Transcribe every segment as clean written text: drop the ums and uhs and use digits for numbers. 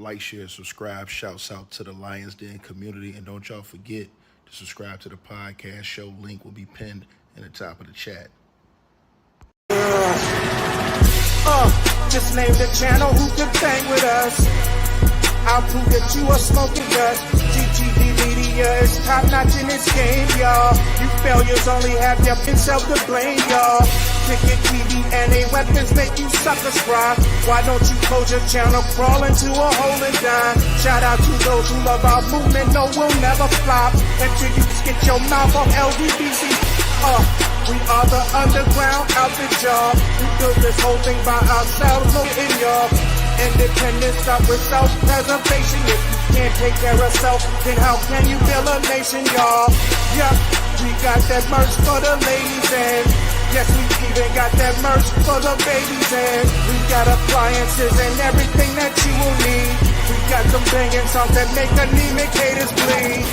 Like, share, subscribe. Shouts out to the Lions Den community. And don't y'all forget to subscribe to the podcast show. Link will be pinned in the top of the chat. Just name the channel who can bang with us. I'll prove that you are smoking dust. GTV Media is top notch in this game, y'all. You failures only have your self to blame, y'all. Cricket TV and a weapons make you suckers cry. Why don't you close your channel, crawl into a hole and die? Shout out to those who love our movement, no, we'll never flop. Until you get your mouth off LDBC. We are the underground outfit, y'all. We built this whole thing by ourselves, no in y'all. Independence start with self-preservation. If you can't take care of self, then how can you build a nation, y'all? Yup, we got that merch for the ladies and yes, we even got that merch for the babies and we got appliances and everything that you will need. We got some banging songs that make anemic haters bleed.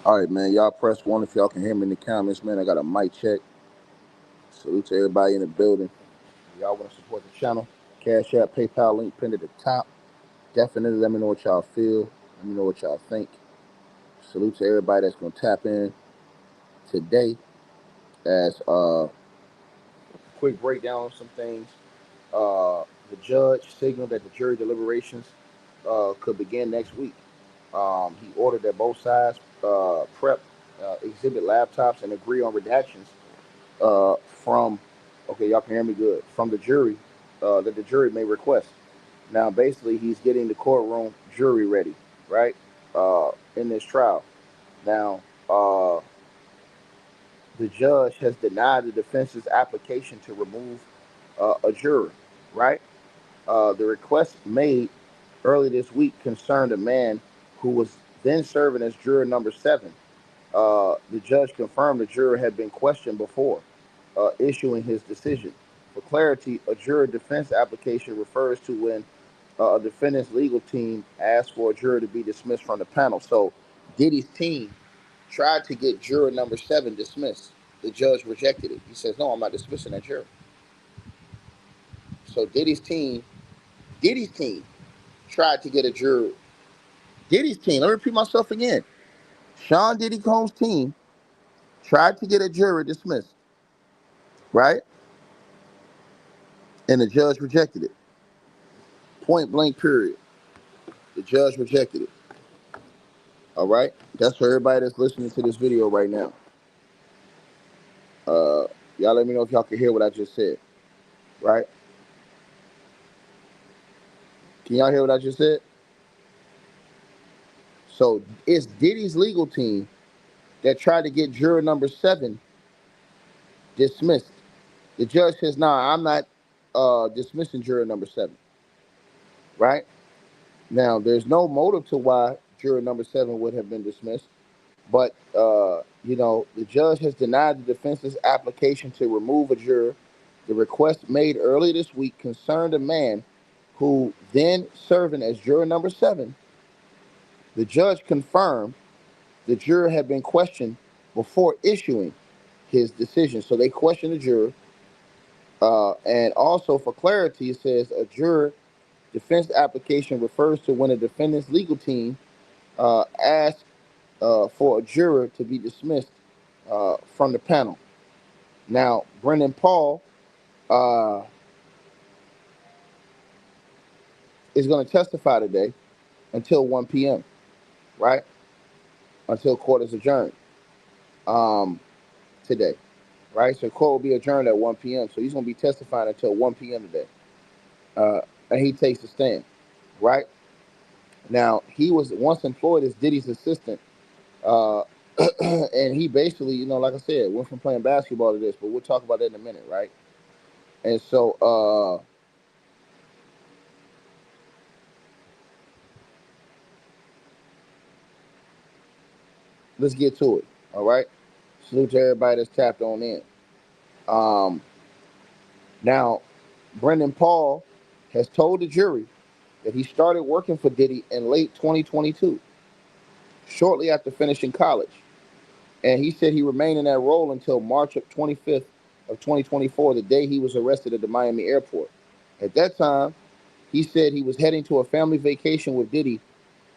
All right, man. Y'all press 1 if y'all can hear me in the comments, man. I got a mic check. Salute to everybody in the building. Y'all want to support the channel? Cash App, PayPal link pinned at the top. Definitely let me know what y'all feel. Let me know what y'all think. Salute to everybody that's going to tap in today. As quick breakdown of some things. The judge signaled that the jury deliberations could begin next week. He ordered that both sides prep exhibit laptops and agree on redactions from, okay, y'all can hear me good, from the jury that the jury may request. Now, basically, he's getting the courtroom jury ready, right, in this trial. Now, the judge has denied the defense's application to remove a juror, right? The request made early this week concerned a man who was then serving as juror number 7. The judge confirmed the juror had been questioned before issuing his decision. For clarity, a juror defense application refers to when a defendant's legal team asks for a juror to be dismissed from the panel. So Diddy's team tried to get juror number 7 dismissed. The judge rejected it. He says, no, I'm not dismissing that juror. So Diddy's team tried to get a juror. Diddy's team, let me repeat myself again. Sean Diddy Combs' team tried to get a juror dismissed, right? And the judge rejected it. Point blank, period. The judge rejected it. All right? That's for everybody that's listening to this video right now. Y'all let me know if y'all can hear what I just said, right? Can y'all hear what I just said? So it's Diddy's legal team that tried to get juror number 7 dismissed. The judge says, nah, I'm not dismissing juror number 7, right? Now, there's no motive to why juror number 7 would have been dismissed, but, the judge has denied the defense's application to remove a juror. The request made earlier this week concerned a man who then serving as juror number 7. The judge confirmed the juror had been questioned before issuing his decision. So they questioned the juror. And also for clarity, it says a juror defense application refers to when a defendant's legal team asks for a juror to be dismissed from the panel. Now, Brendan Paul is going to testify today until 1 p.m., right? Until court is adjourned today, right? So court will be adjourned at 1 p.m. So he's going to be testifying until 1 p.m. today. And he takes the stand, right? Now, he was once employed as Diddy's assistant. And he basically, like I said, went from playing basketball to this, but we'll talk about that in a minute, right? And so, let's get to it, all right? Salute to everybody that's tapped on in. Now, Brendan Paul has told the jury that he started working for Diddy in late 2022, shortly after finishing college. And he said he remained in that role until March of 25th of 2024, the day he was arrested at the Miami airport. At that time, he said he was heading to a family vacation with Diddy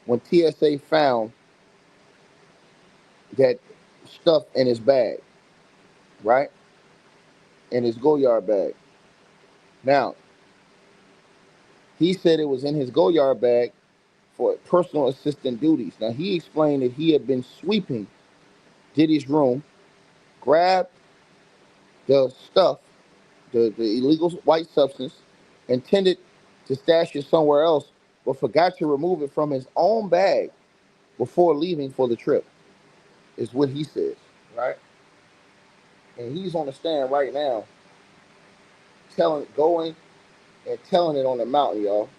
when TSA found that stuff in his bag, right? In his Goyard bag. Now, he said it was in his Goyard bag for personal assistant duties. Now, he explained that he had been sweeping Diddy's room, grabbed the stuff, the illegal white substance, intended to stash it somewhere else, but forgot to remove it from his own bag before leaving for the trip, is what he says, right? And he's on the stand right now, going and telling it on the mountain, y'all,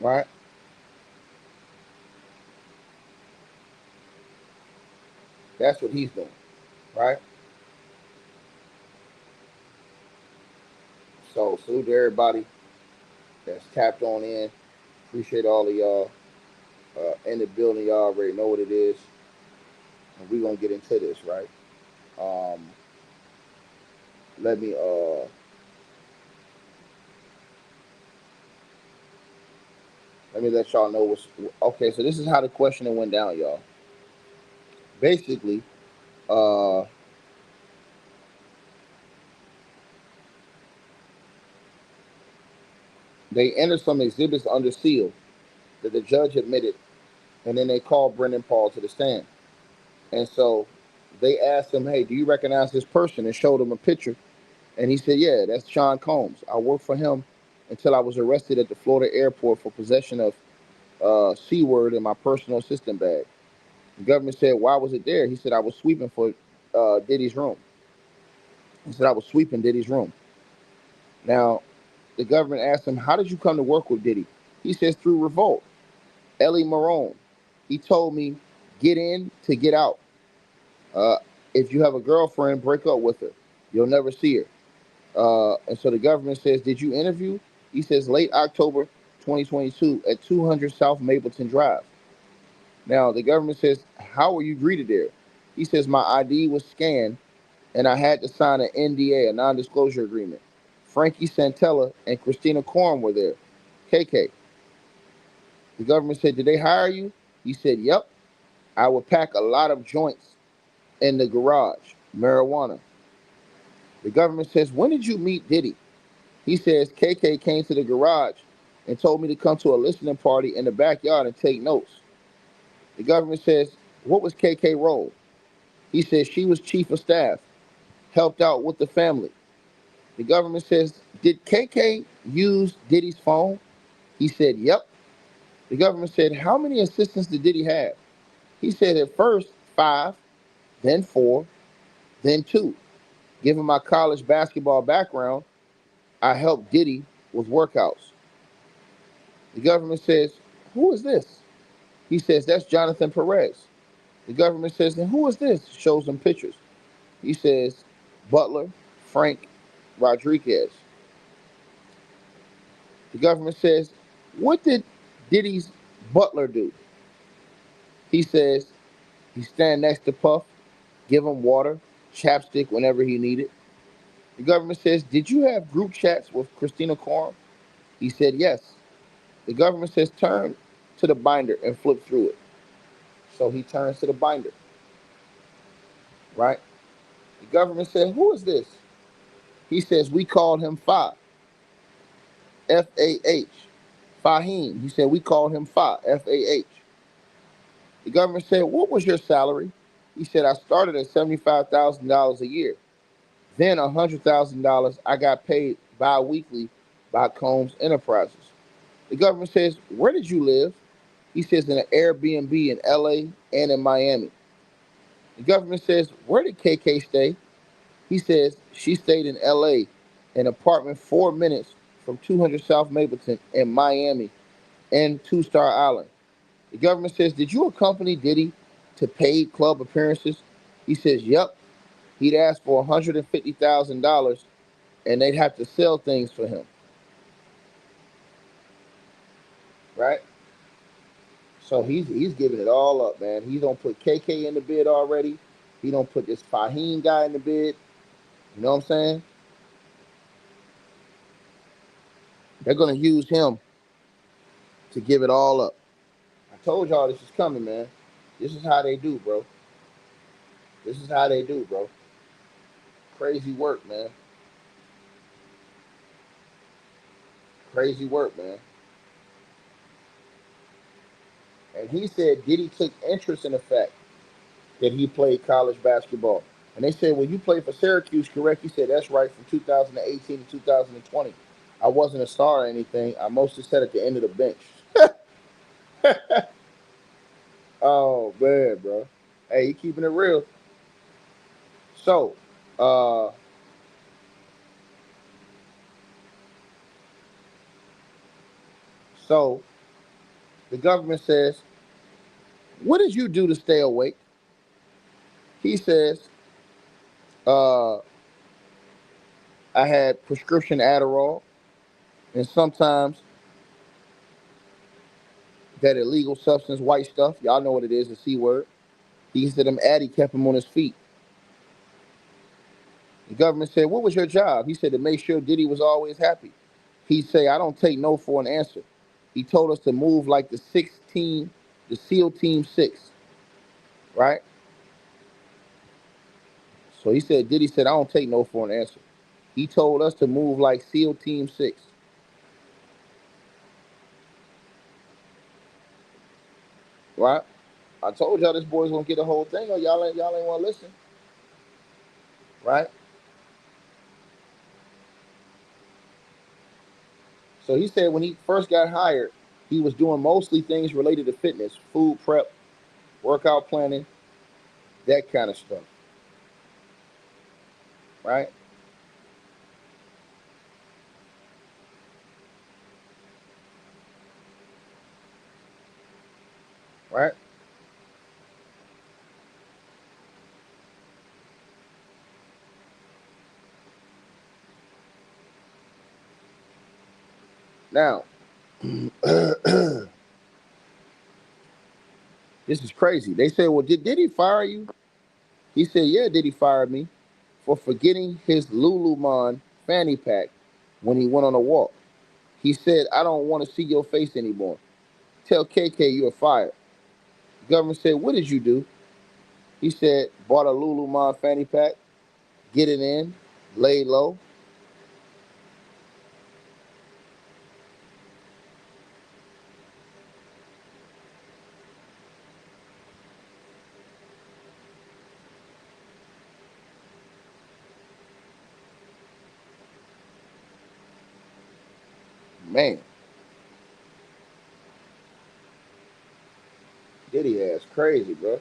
right? That's what he's doing, right? So salute to everybody that's tapped on in. Appreciate all of y'all in the building. Y'all already know what it is, and we're gonna get into this, right? Um, let me let y'all know what's okay. So this is how the questioning went down, y'all. Basically, uh, they entered some exhibits under seal that the judge admitted, and then they called Brendan Paul to the stand. And so they asked him, "Hey, do you recognize this person?" And showed him a picture. And he said, "Yeah, that's Sean Combs. I worked for him until I was arrested at the Florida airport for possession of C-word in my personal assistant bag." The government said, "Why was it there?" He said, "I was sweeping for Diddy's room." He said, "I was sweeping Diddy's room." Now, the government asked him, "How did you come to work with Diddy?" He says, "Through Revolt. Ellie Marone. He told me, get in to get out. Uh, if you have a girlfriend, break up with her. You'll never see her." And so the government says, "Did you interview?" He says, "Late October 2022 at 200 South Mapleton Drive." Now, the government says, "How were you greeted there?" He says, "My ID was scanned and I had to sign an NDA, a non disclosure agreement. Frankie Santella and Christina Corn were there. KK." The government said, "Did they hire you?" He said, "Yep. I would pack a lot of joints in the garage, marijuana." The government says, "When did you meet Diddy?" He says, "KK came to the garage and told me to come to a listening party in the backyard and take notes." The government says, "What was KK role?" He says, "She was chief of staff, helped out with the family." The government says, "Did KK use Diddy's phone?" He said, "Yep." The government said, "How many assistants did Diddy have?" He said, "At first, 5, then 4, then 2. Given my college basketball background, I helped Diddy with workouts." The government says, "Who is this?" He says, "That's Jonathan Perez." The government says, "Then who is this?" Shows them pictures. He says, "Butler, Frank Rodriguez." The government says, "What did Diddy's butler do?" He says, "He stand next to Puff, give him water, chapstick whenever he needed." The government says, "Did you have group chats with Christina Corum?" He said, "Yes." The government says, "Turn to the binder and flip through it." So he turns to the binder, right? The government said, "Who is this?" He says, "We called him Fa, F-A-H. Fahim." He said, "We called him Fa, F-A-H." The government said, "What was your salary?" He said, "I started at $75,000 a year. Then $100,000 I got paid bi-weekly by Combs Enterprises." The government says, "Where did you live?" He says, "In an Airbnb in LA and in Miami." The government says, "Where did KK stay?" He says, "She stayed in LA, an apartment 4 minutes from 200 South Mapleton in Miami and Two-Star Island." The government says, "Did you accompany Diddy to paid club appearances?" He says, "Yep." He'd ask for $150,000, and they'd have to sell things for him, right? So he's giving it all up, man. He don't put KK in the bid already. He don't put this Fahim guy in the bid. You know what I'm saying? They're gonna use him to give it all up. I told y'all this is coming, man. This is how they do, bro. This is how they do, bro. Crazy work, man. Crazy work, man. And he said Diddy took interest in the fact that he played college basketball. And they said, well, you played for Syracuse, correct? He said, that's right, from 2018 to 2020. I wasn't a star or anything. I mostly sat at the end of the bench. Oh, man, bro. Hey, he keeping it real. So, uh, so the government says, what did you do to stay awake? He says, uh, I had prescription Adderall and sometimes that illegal substance, white stuff. Y'all know what it is, the C word. He said them Addy kept him on his feet. The government said, what was your job? He said, to make sure Diddy was always happy. He'd say, I don't take no for an answer. He told us to move like the 16, the SEAL Team 6, right? So he said, Diddy said, I don't take no for an answer. He told us to move like SEAL Team 6, right? I told y'all this boy's gonna get the whole thing, or y'all ain't wanna listen, right? So he said when he first got hired, he was doing mostly things related to fitness, food prep, workout planning, that kind of stuff, right? Right? Now, this is crazy. They say, well, did he fire you? He said, yeah, Diddy fired me for forgetting his Lululemon fanny pack when he went on a walk. He said, I don't want to see your face anymore. Tell KK you're fired. The government said, what did you do? He said, bought a Lululemon fanny pack, get it in, lay low. Man, Diddy ass crazy, bro.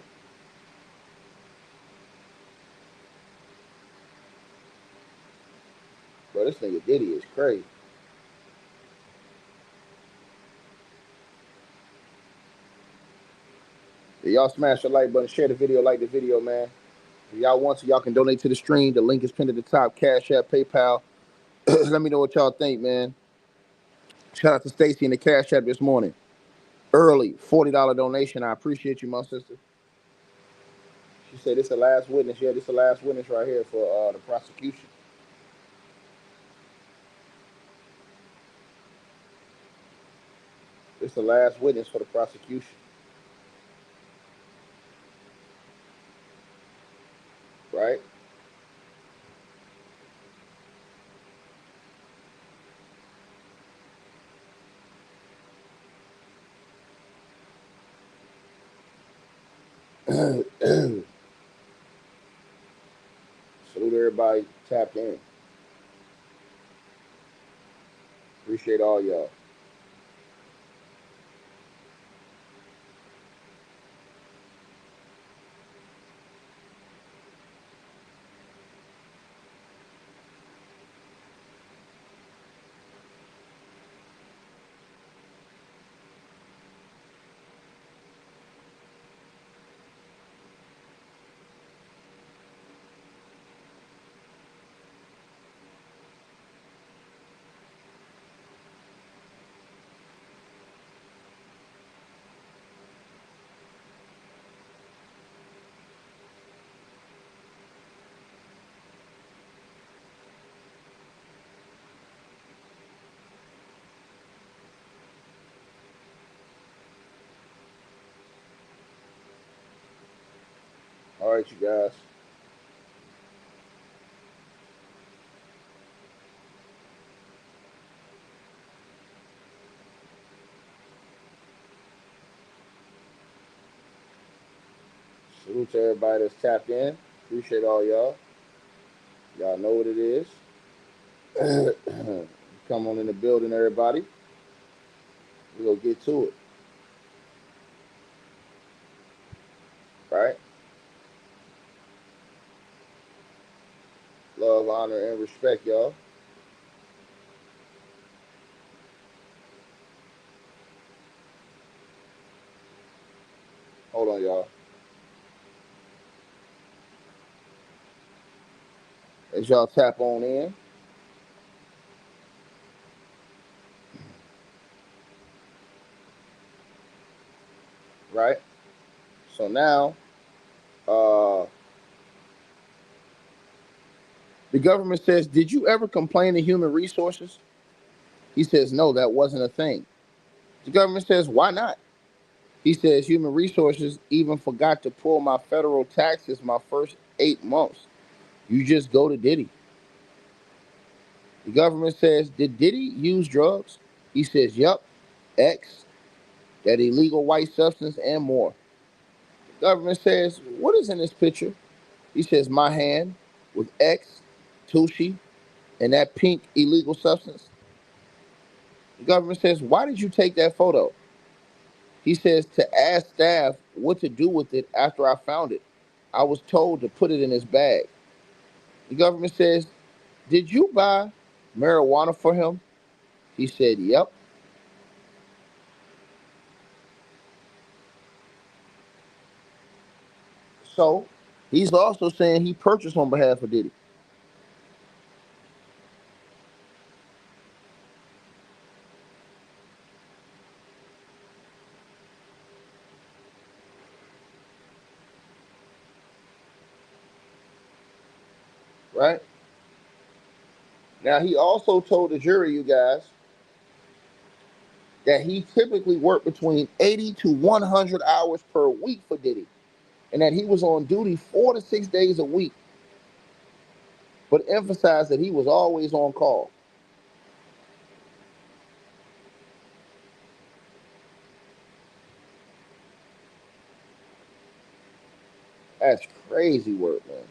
Bro, this nigga Diddy is crazy. If y'all smash the like button, share the video, like the video, man. If y'all want to, y'all can donate to the stream. The link is pinned at the top. Cash App, PayPal. Let me know what y'all think, man. Shout out to Stacy in the Cash App this morning. Early, $40 donation. I appreciate you, my sister. She said this is the last witness. Yeah, this is the last witness right here for the prosecution. This is the last witness for the prosecution, right? Salute everybody tapped in. Appreciate all y'all. All right, you guys. Salute to everybody that's tapped in. Appreciate all y'all. Y'all know what it is. Come on in the building, everybody. We'll get to it. Right? Love, honor, and respect, y'all. Hold on, y'all. As y'all tap on in. Right? So now, the government says, did you ever complain to human resources? He says, no, that wasn't a thing. The government says, why not? He says, human resources even forgot to pull my federal taxes my first 8 months. You just go to Diddy. The government says, did Diddy use drugs? He says, yup, X, that illegal white substance, and more. The government says, what is in this picture? He says, my hand with X, Tushi, and that pink illegal substance. The government says, why did you take that photo? He says, to ask staff what to do with it after I found it. I was told to put it in his bag. The government says, did you buy marijuana for him? He said, yep. So he's also saying he purchased on behalf of Diddy. Right? Now, he also told the jury, you guys, that he typically worked between 80 to 100 hours per week for Diddy, and that he was on duty 4 to 6 days a week, but emphasized that he was always on call. That's crazy work, man.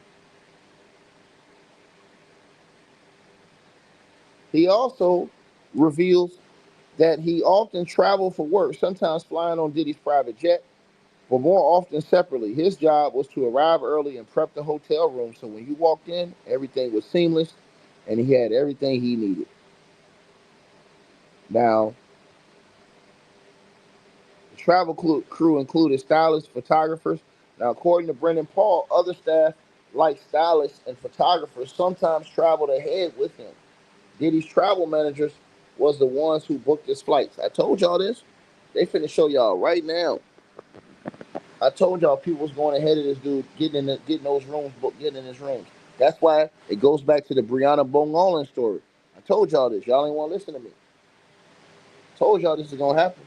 He also reveals that he often traveled for work, sometimes flying on Diddy's private jet, but more often separately. His job was to arrive early and prep the hotel room so when you walked in, everything was seamless and he had everything he needed. Now, the travel crew included stylists, photographers. Now, according to Brendan Paul, other staff, like stylists and photographers, sometimes traveled ahead with him. Diddy's travel managers was the ones who booked his flights. I told y'all this. They finna show y'all right now. I told y'all people was going ahead of this dude, getting those rooms booked, getting in his rooms. That's why it goes back to the Brianna Bongolan story. I told y'all this. Y'all ain't want to listen to me. Told y'all this is gonna happen.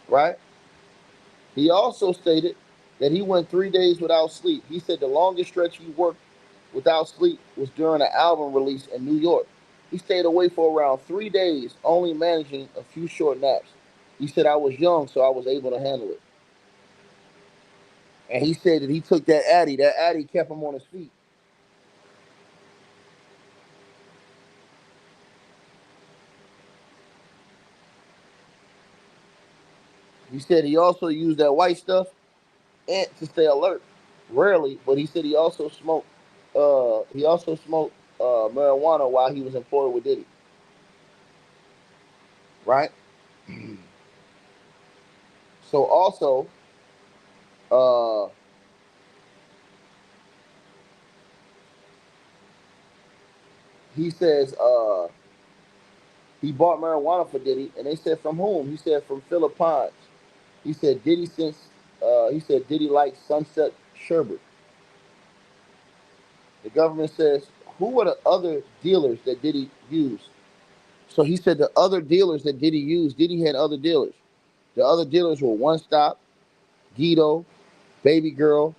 Right? He also stated that he went 3 days without sleep. He said the longest stretch he worked without sleep was during an album release in New York. He stayed away for around 3 days, only managing a few short naps. He said, I was young, so I was able to handle it. And he said that he took that Addy. That Addy kept him on his feet. He said he also used that white stuff and to stay alert. Rarely, but he said he also smoked marijuana while he was employed with Diddy. Right? So also, uh, he says he bought marijuana for Diddy, and they said from whom? He said from Philippines. He said Diddy likes Sunset Sherbet. The government says who were the other dealers that Diddy used? So he said the other dealers that Diddy used, Diddy had other dealers. The other dealers were One Stop, Guido, Baby Girl,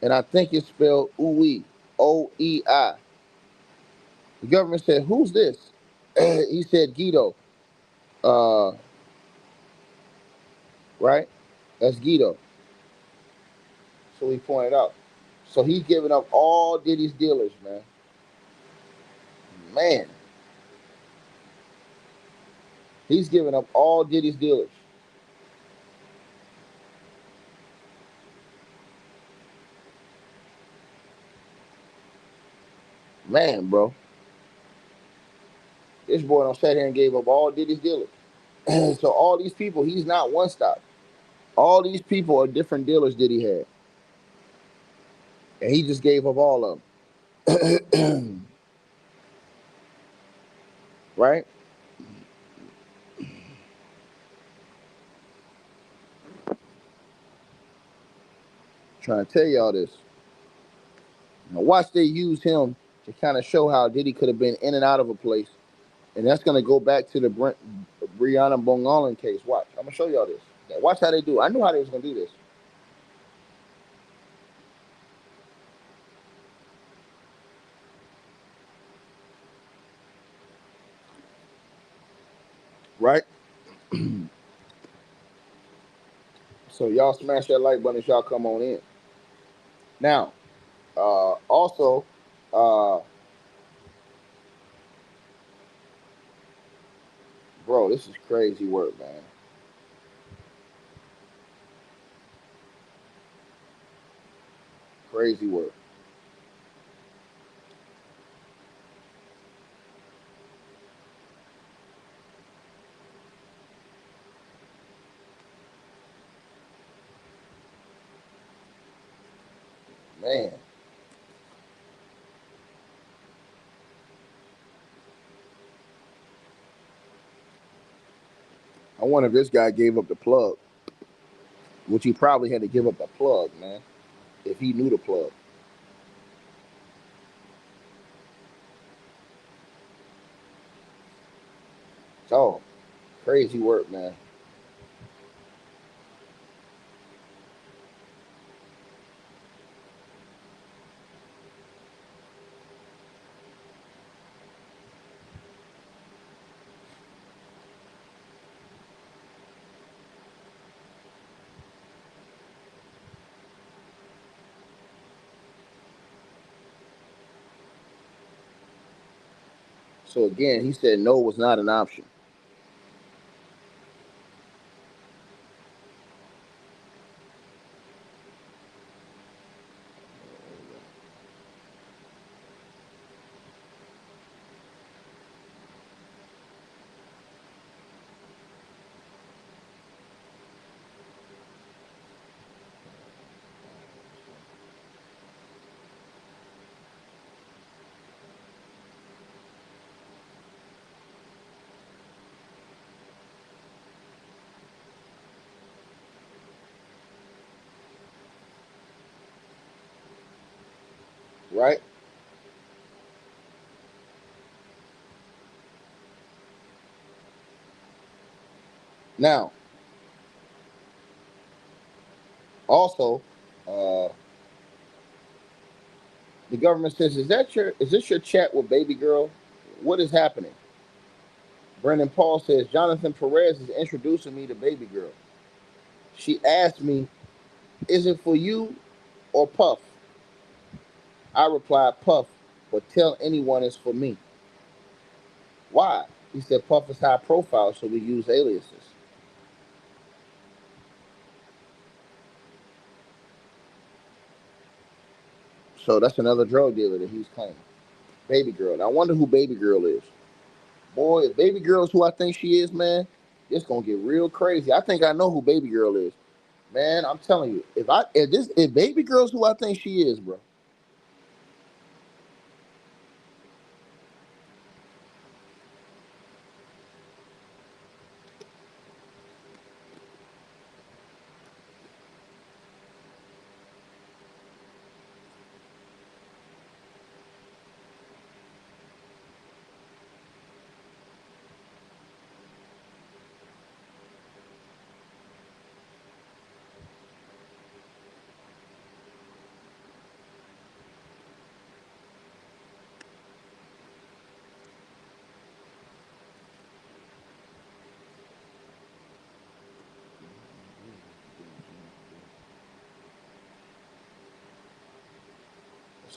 and I think it's spelled OEI. OEI. The government said, "Who's this?" He said, "Guido." Uh, right? That's Guido. So he pointed out. So he's giving up all Diddy's dealers, man. Man, he's giving up all Diddy's dealers. Man, bro. This boy don't sat here and gave up all Diddy's dealers. So all these people, he's not One Stop. All these people are different dealers Diddy had. And he just gave up all of them. Right? Trying to tell y'all this. Now watch they use him to kind of show how Diddy could have been in and out of a place. And that's going to go back to the Brianna Bongolan case. Watch. I'm going to show y'all this. Now, watch how they do. I knew how they was going to do this. Right? So y'all smash that like button as y'all come on in. Now, also, bro, this is crazy work, man. Crazy work. Man. I wonder if this guy gave up the plug, which he probably had to give up the plug, man, if he knew the plug. Oh, crazy work, man. So again, he said no was not an option. Right? Now, also, uh, the government says, is this your chat with baby girl? What is happening? Brendan Paul says, Jonathan Perez is introducing me to baby girl. She asked me, is it for you or Puff? I replied, Puff, but tell anyone it's for me. Why? He said, Puff is high profile, so we use aliases. So that's another drug dealer that he's claiming. Baby girl. Now, I wonder who baby girl is. Boy, if baby girl is who I think she is, man, it's gonna get real crazy. I think I know who baby girl is. Man, I'm telling you, if baby girl's who I think she is, bro.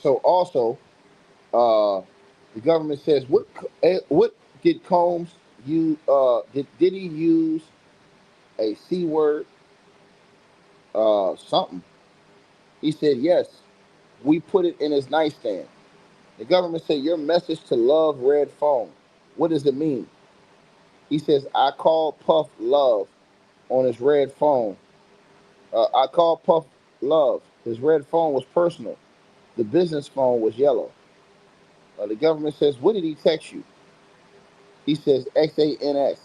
So also, uh, the government says what did Combs use? Did he use a c word? Something. He said yes. We put it in his nightstand. The government said your message to Love red phone. What does it mean? He says I called Puff Love on his red phone. I called Puff Love. His red phone was personal. The business phone was yellow. The government says, what did he text you? He says XANS.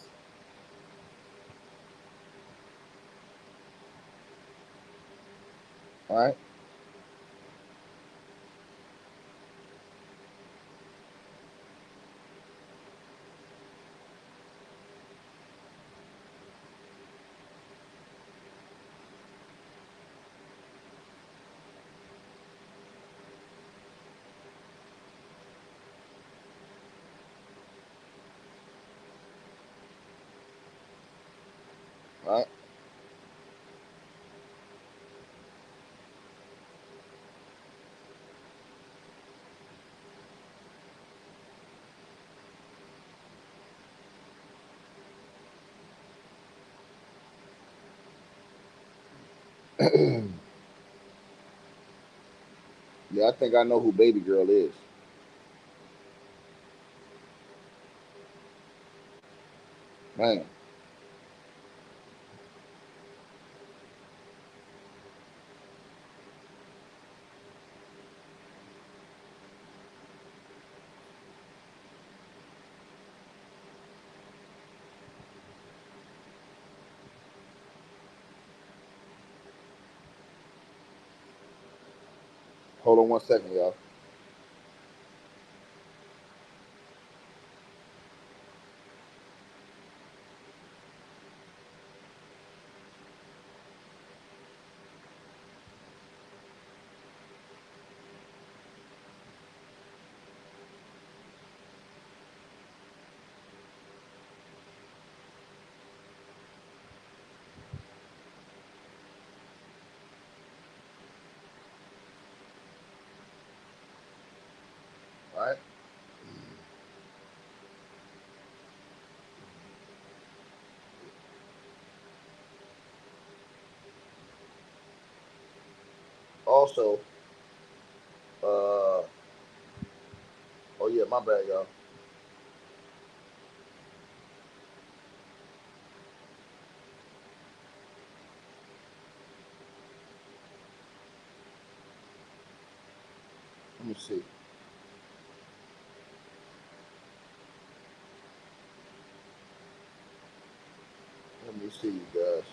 All right. All right. Yeah, I think I know who Baby Girl is. Man, hold on 1 second, y'all. All right. Also, oh yeah, my bad, y'all. Let me see. Let me see, you guys.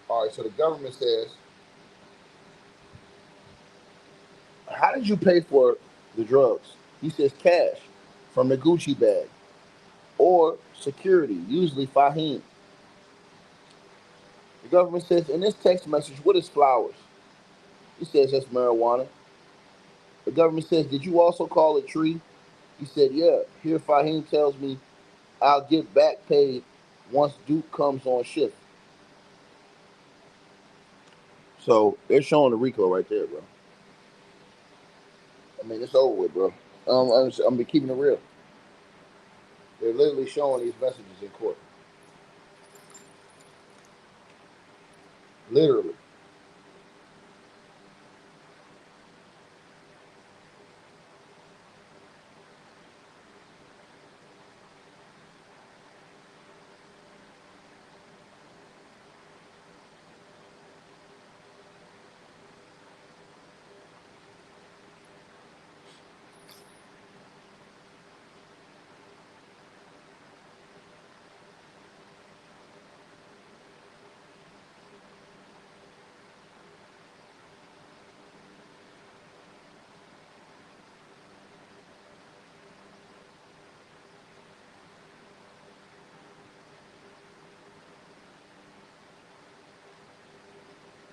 All right, so the government says, how did you pay for the drugs? He says cash from the Gucci bag or security, usually Fahim. The government says in this text message, what is flowers? He says that's marijuana. The government says, did you also call it tree? He said, yeah. Here Fahim tells me I'll get back paid once Duke comes on shift. So they're showing the Rico right there, bro. I mean, it's over with, bro. I'm be keeping it real. They're literally showing these messages in court. Literally.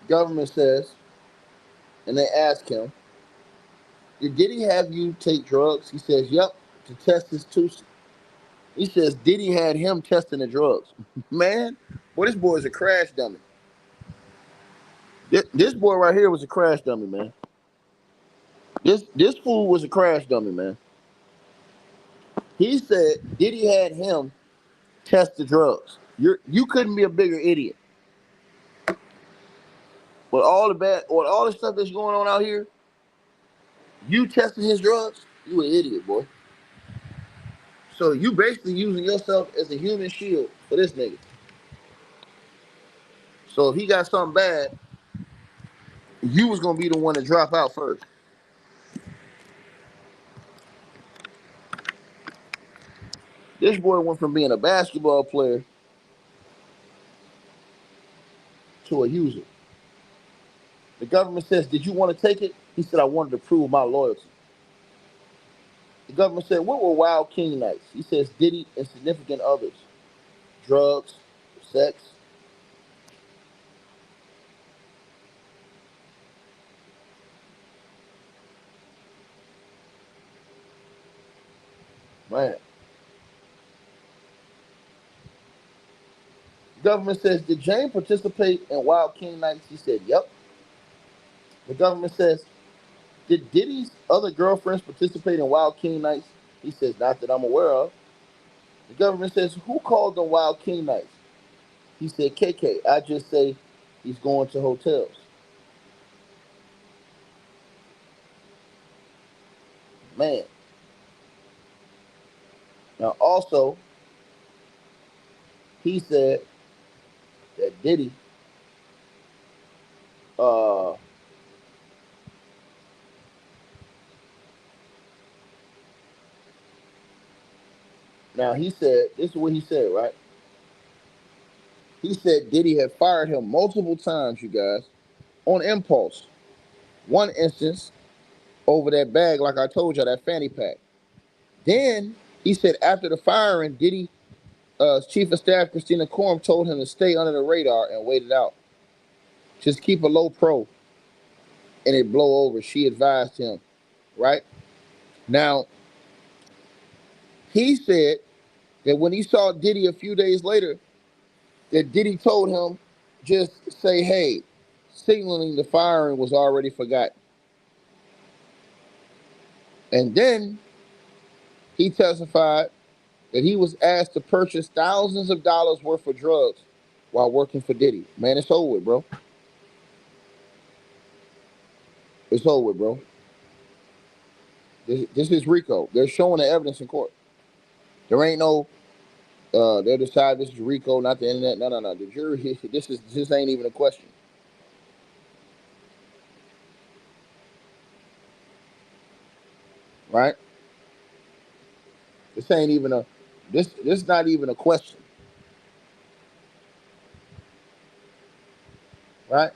Government says, and they ask him, did he have you take drugs? He says, yep, to test his tooth. He says Diddy had him testing the drugs. Man, boy, this boy is a crash dummy. This boy right here was a crash dummy, man. This fool was a crash dummy, man. He said Diddy had him test the drugs. You couldn't be a bigger idiot. With all the stuff that's going on out here, you testing his drugs, you an idiot, boy. So you basically using yourself as a human shield for this nigga. So if he got something bad, you was gonna be the one to drop out first. This boy went from being a basketball player to a user. The government says, did you want to take it? He said, I wanted to prove my loyalty. The government said, what were Wild King nights? He says, Diddy and significant others. Drugs, sex. Man. The government says, did Jane participate in Wild King nights? He said, yep. The government says, did Diddy's other girlfriends participate in Wild King nights? He says, not that I'm aware of. The government says, who called them Wild King nights? He said, KK. I just say he's going to hotels. Man. Now, also, he said that Diddy, uh, now he said, this is what he said, right? He said Diddy had fired him multiple times, you guys, on impulse. One instance over that bag, like I told you, that fanny pack. Then he said after the firing, Diddy, Chief of Staff Christina Coram told him to stay under the radar and wait it out. Just keep a low pro and it blow over. She advised him, right? Now, he said that when he saw Diddy a few days later, that Diddy told him, just say, hey, signaling the firing was already forgotten. And then he testified that he was asked to purchase thousands of dollars worth of drugs while working for Diddy. Man, it's over with, bro. It's over with, bro. This is RICO. They're showing the evidence in court. There ain't no, they'll decide this is RICO, not the internet. No, no, no. The jury, this ain't even a question. Right? This ain't even this not even a question. Right?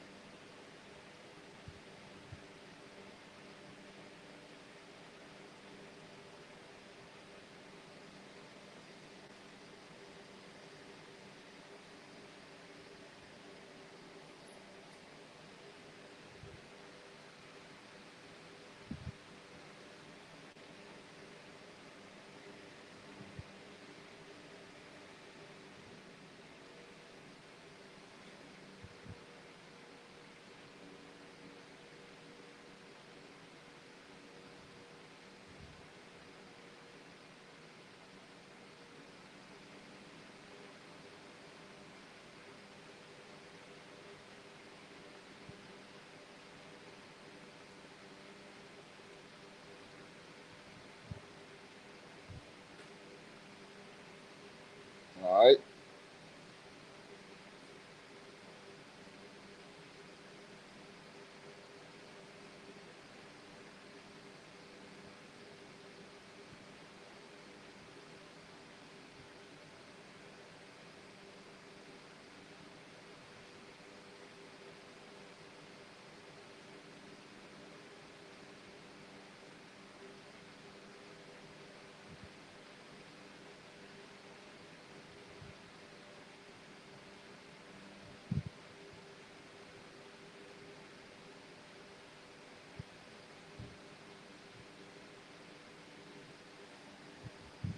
All right.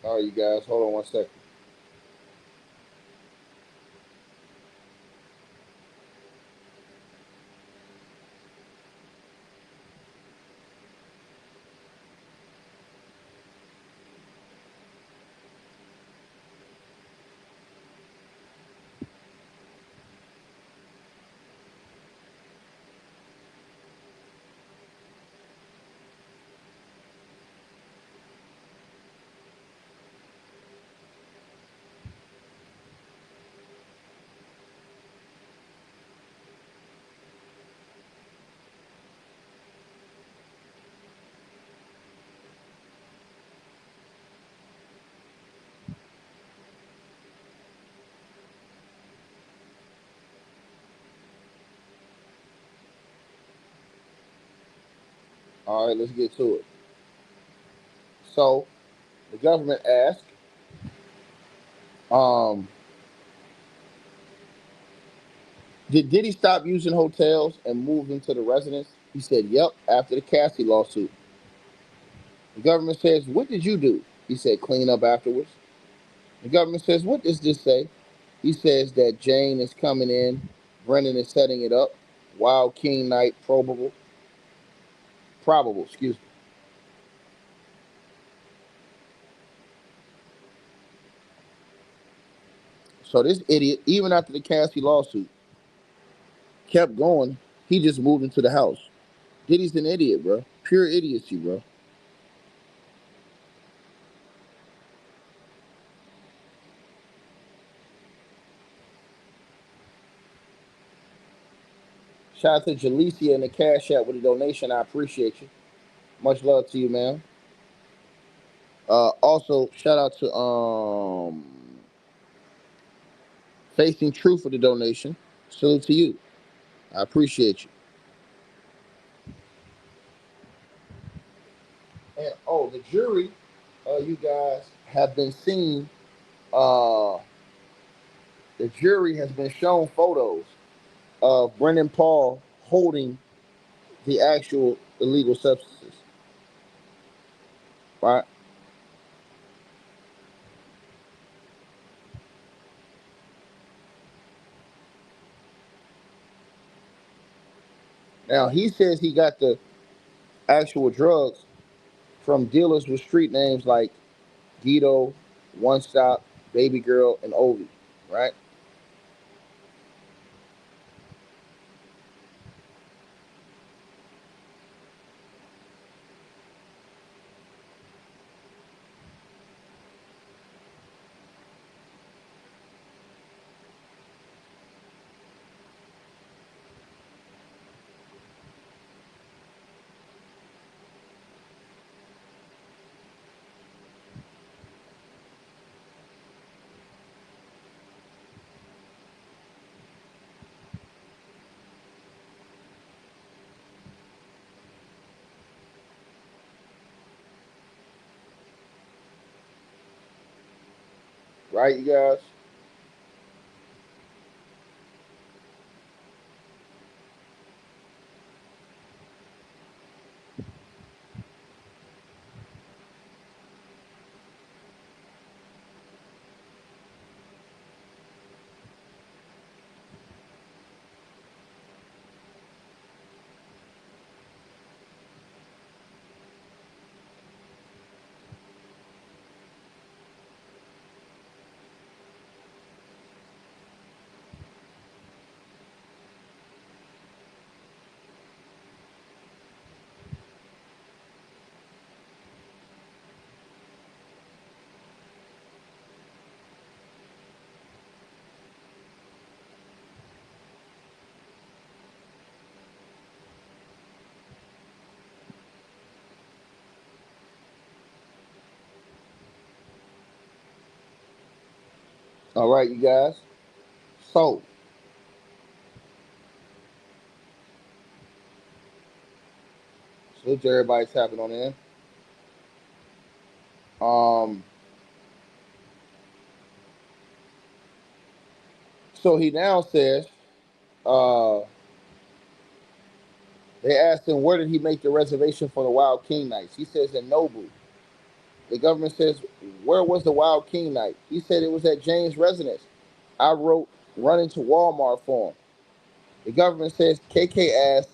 All right, you guys, hold on one second. All right, let's get to it. So the government asked, um, did Diddy stop using hotels and move into the residence? He said, yep, after the Cassie lawsuit. The government says, what did you do? He said, clean up afterwards. The government says, what does this say? He says that Jane is coming in, Brennan is setting it up, Wild King Night probable, excuse me. So this idiot, even after the Cassie lawsuit, kept going. He just moved into the house. Diddy's an idiot, bro. Pure idiocy, bro. Shout out to Jalecia in the Cash App with a donation. I appreciate you. Much love to you, man. Also, shout out to Facing Truth for the donation. Salute to you. I appreciate you. And oh, the jury, you guys have been seen. Uh, the jury has been shown photos of Brendan Paul holding the actual illegal substances. Right now, he says he got the actual drugs from dealers with street names like Guido, One Stop, Baby Girl, and Ovi. Right. Right, you guys. All right, you guys. So, salute to everybody tapping on in. Um, so he now says, uh, they asked him where did he make the reservation for the Wild King nights. He says in Nobu. The government says, where was the Wild King night? He said it was at James' residence. I wrote, running to Walmart for him. The government says KK asked,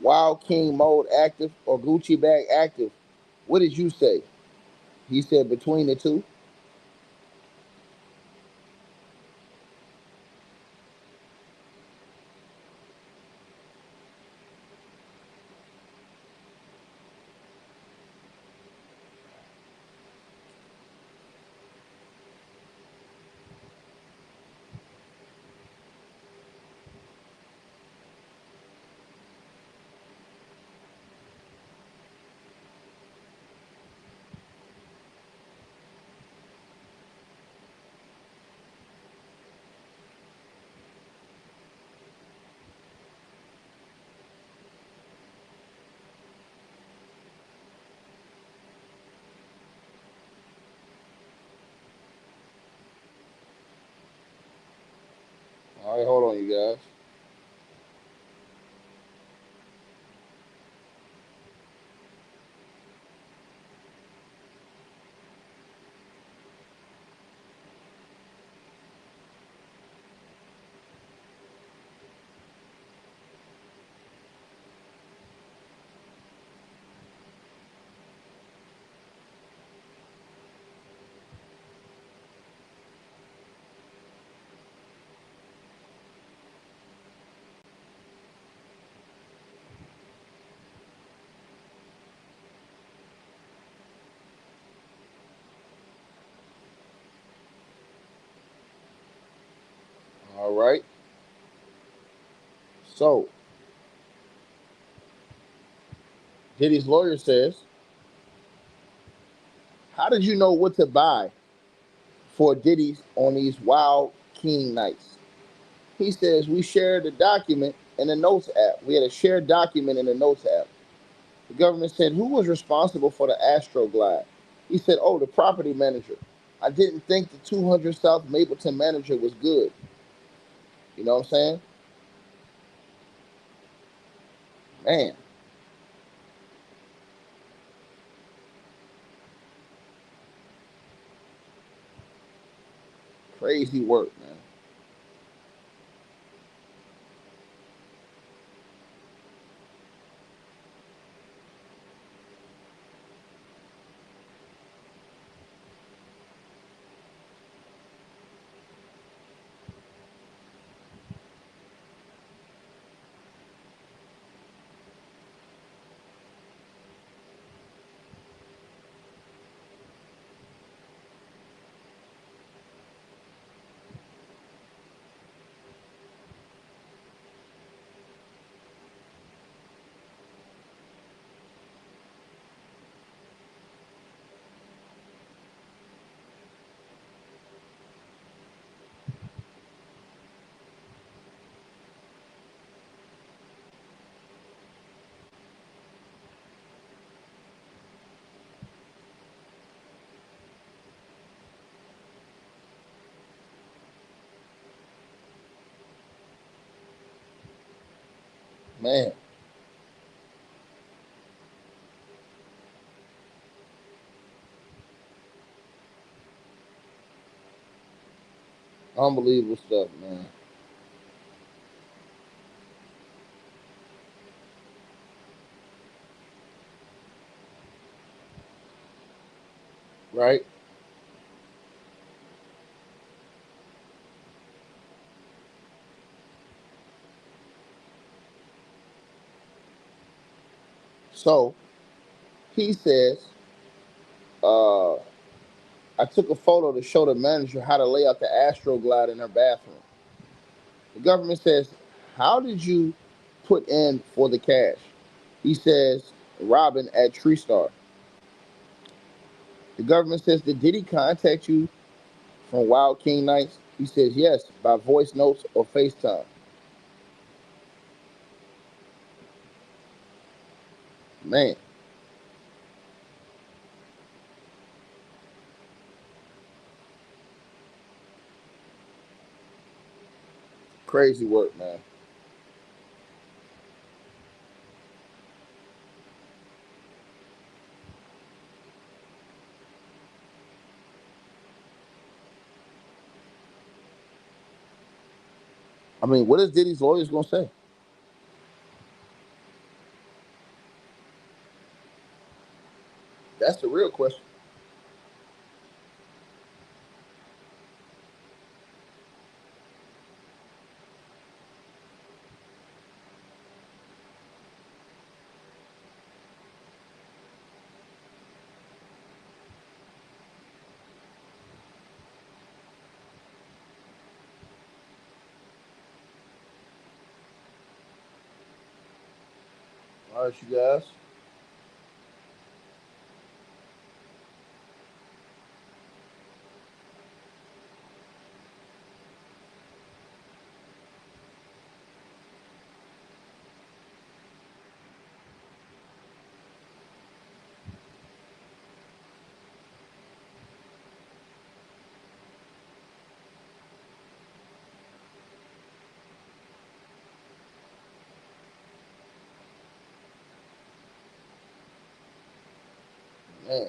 Wild King mode active or Gucci bag active? What did you say? He said between the two. All right, hold on, you guys. All right. So, Diddy's lawyer says, how did you know what to buy for Diddy's on these Wild King nights? He says, we shared a document in the Notes app. We had a shared document in the Notes app. The government said, who was responsible for the Astroglide? He said, oh, the property manager. I didn't think the 200 South Mapleton manager was good. You know what I'm saying? Man, crazy work, man. Man, unbelievable stuff, man. Right? So he says, uh, I took a photo to show the manager how to lay out the Astroglide in her bathroom. The government says, how did you put in for the cash? He says, Robin at Tree Star. The government says, did he contact you from Wild King Nights? He says, yes, by voice notes or FaceTime. Man, crazy work, man. I mean, what is Diddy's lawyers gonna say? That's the real question. All right, you guys. Man.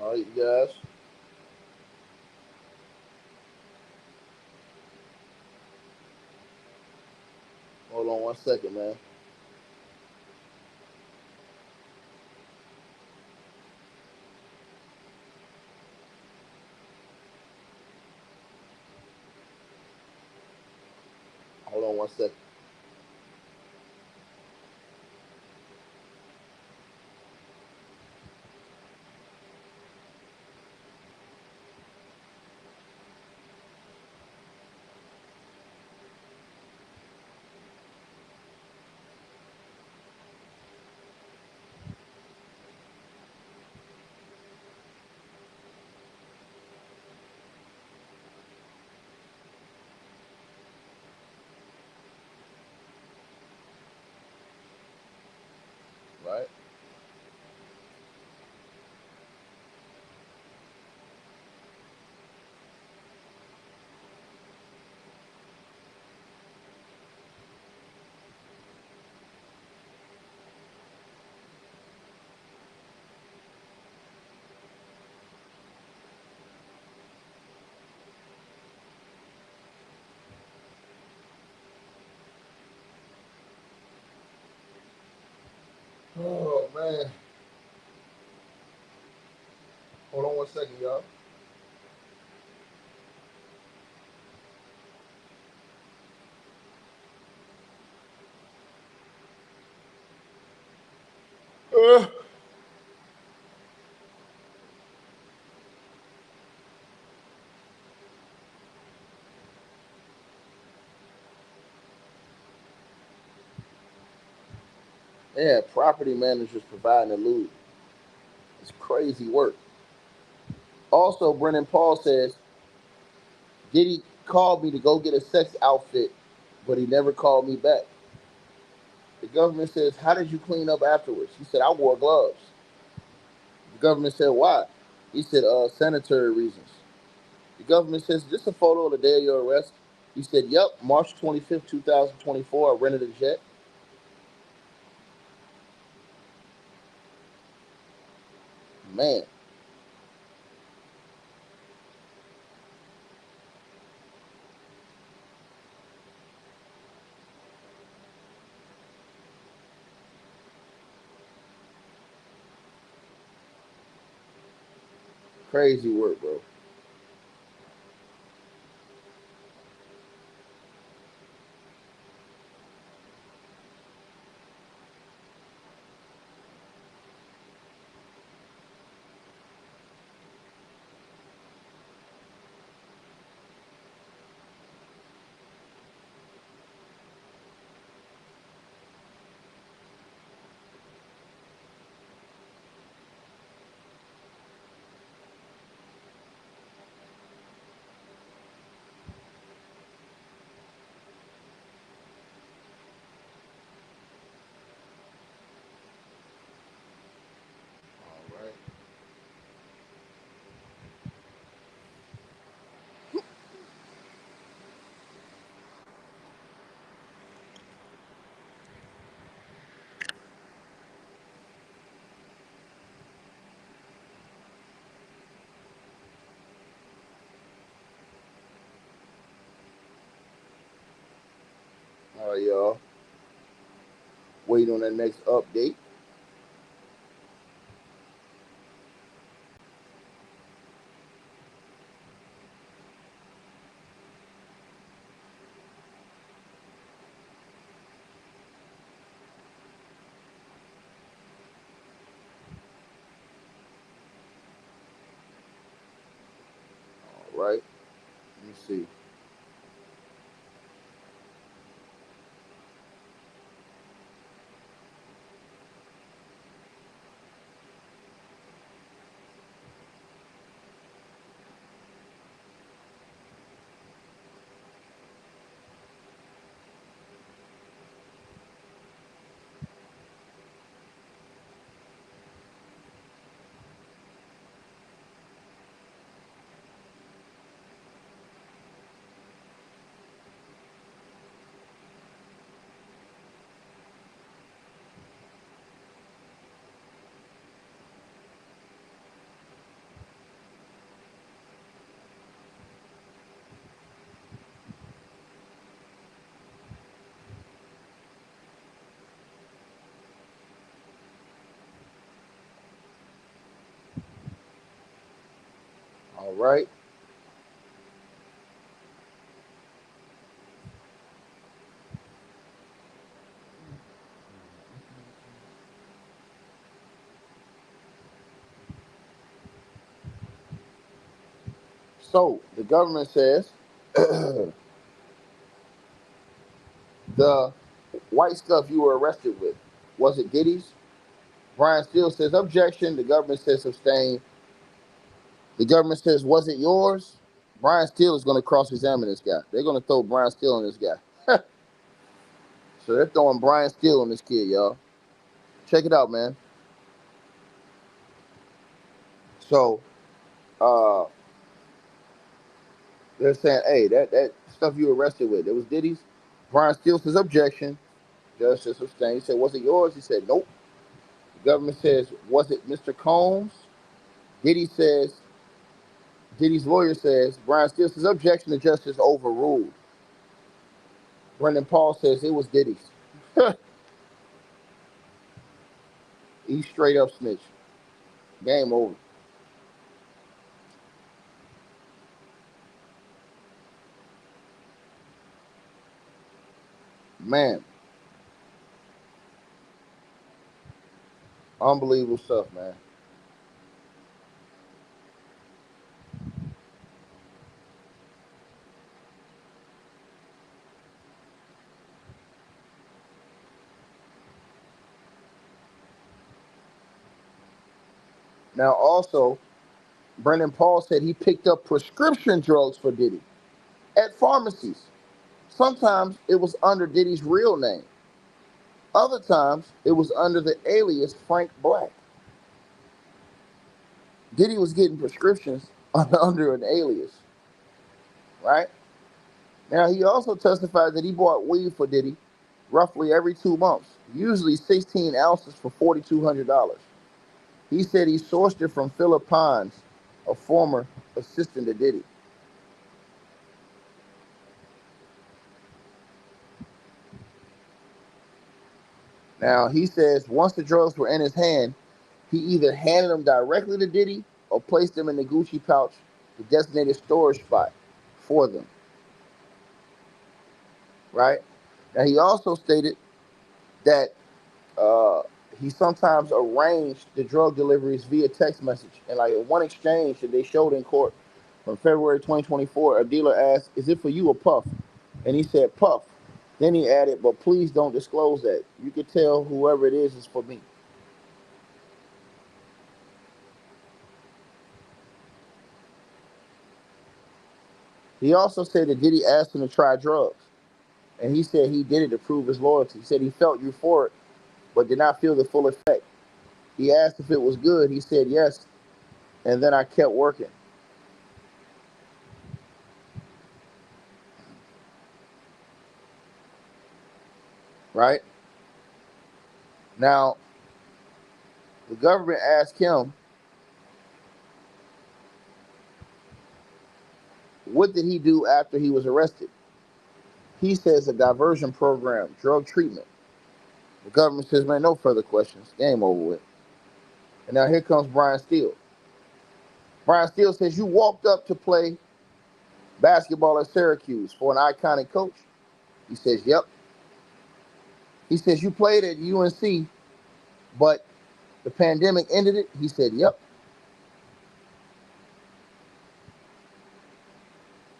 All right, you guys. Hold on 1 second, man. Hold on 1 second. Right? Oh man. Hold on 1 second, y'all. Uh, yeah, property managers providing the loot. It's crazy work. Also, Brennan Paul says, Diddy called me to go get a sex outfit, but he never called me back. The government says, how did you clean up afterwards? He said, I wore gloves. The government said, why? He said, sanitary reasons. The government says, is this a photo of the day of your arrest? He said, yep, March 25th, 2024, I rented a jet. Man, Crazy work, bro. All right. All right, y'all. Wait on that next update. All right. Let me see. All right. So the government says the white stuff you were arrested with, was it Diddy's? Brian Steele says objection. The government says sustain. The government says, was it yours? Brian Steele is going to cross-examine this guy. They're going to throw Brian Steele on this guy. So they're throwing Brian Steele on this kid, y'all. Check it out, man. So uh, they're saying, hey, that stuff you arrested with, it was Diddy's. Brian Steele says objection. Judge says sustain. He said, was it yours? He said, nope. The government says, was it Mr. Combs? Diddy says, Diddy's lawyer says, Brian Steele says objection. The justice overruled. Brendan Paul says it was Diddy's. He straight up snitched. Game over. Man, unbelievable stuff, man. Now, also, Brendan Paul said he picked up prescription drugs for Diddy at pharmacies. Sometimes it was under Diddy's real name. Other times it was under the alias Frank Black. Diddy was getting prescriptions under an alias, right? Now, he also testified that he bought weed for Diddy roughly every 2 months, usually 16 ounces for $4,200. He said he sourced it from Philip Pons, a former assistant to Diddy. Now, he says once the drugs were in his hand, he either handed them directly to Diddy or but placed them in the Gucci pouch, the designated storage spot for them. Right? Now he also stated that uh, he sometimes arranged the drug deliveries via text message. And like in one exchange that they showed in court from February 2024, a dealer asked, "Is it for you or Puff?" And he said, "Puff." Then he added, "But please don't disclose that. You could tell whoever it is for me." He also said that Diddy asked him to try drugs. And he said he did it to prove his loyalty. He said he felt euphoric, but did not feel the full effect. He asked if it was good. He said yes. And then I kept working. Right? Now, the government asked him, what did he do after he was arrested? He says a diversion program, drug treatment. The government says, man, no further questions. Game over with. And now here comes Brian Steele. Brian Steele says, you walked up to play basketball at Syracuse for an iconic coach? He says, yep. He says, you played at UNC, but the pandemic ended it? He said, yep.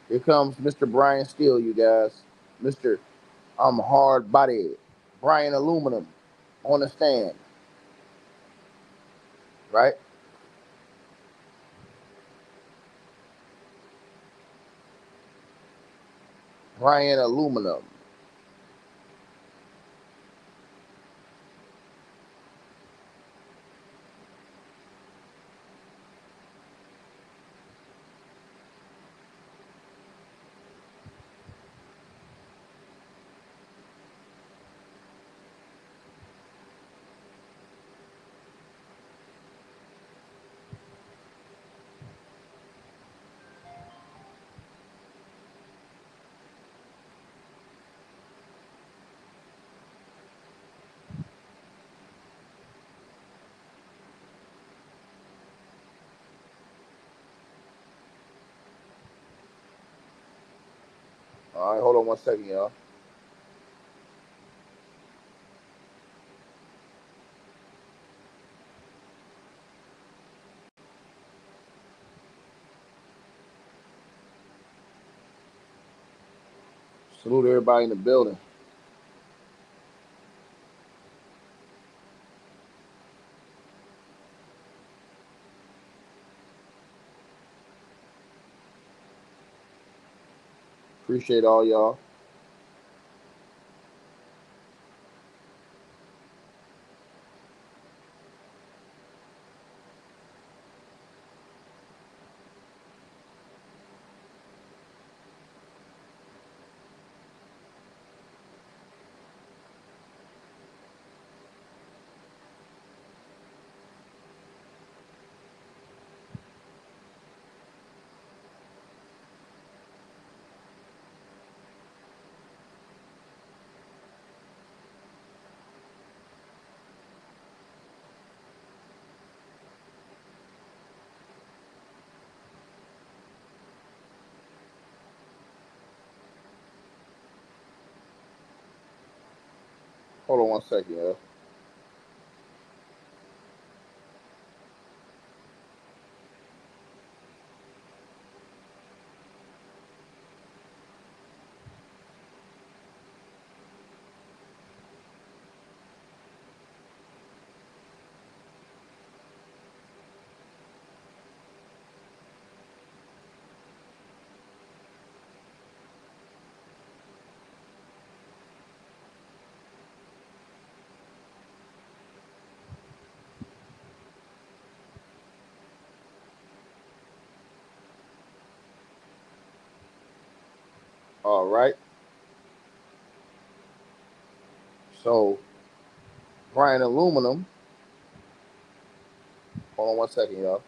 Here comes Mr. Brian Steele, you guys. Mr. I'm hard bodied. Brian Aluminum on the stand. Right? Brian Aluminum. All right, hold on 1 second, y'all. Salute everybody in the building. Appreciate all y'all. Hold on 1 second, y'all. All right. So, Brian Aluminum. Hold on 1 second, y'all.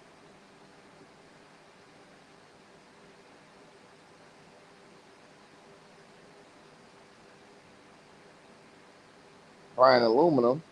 Brian Aluminum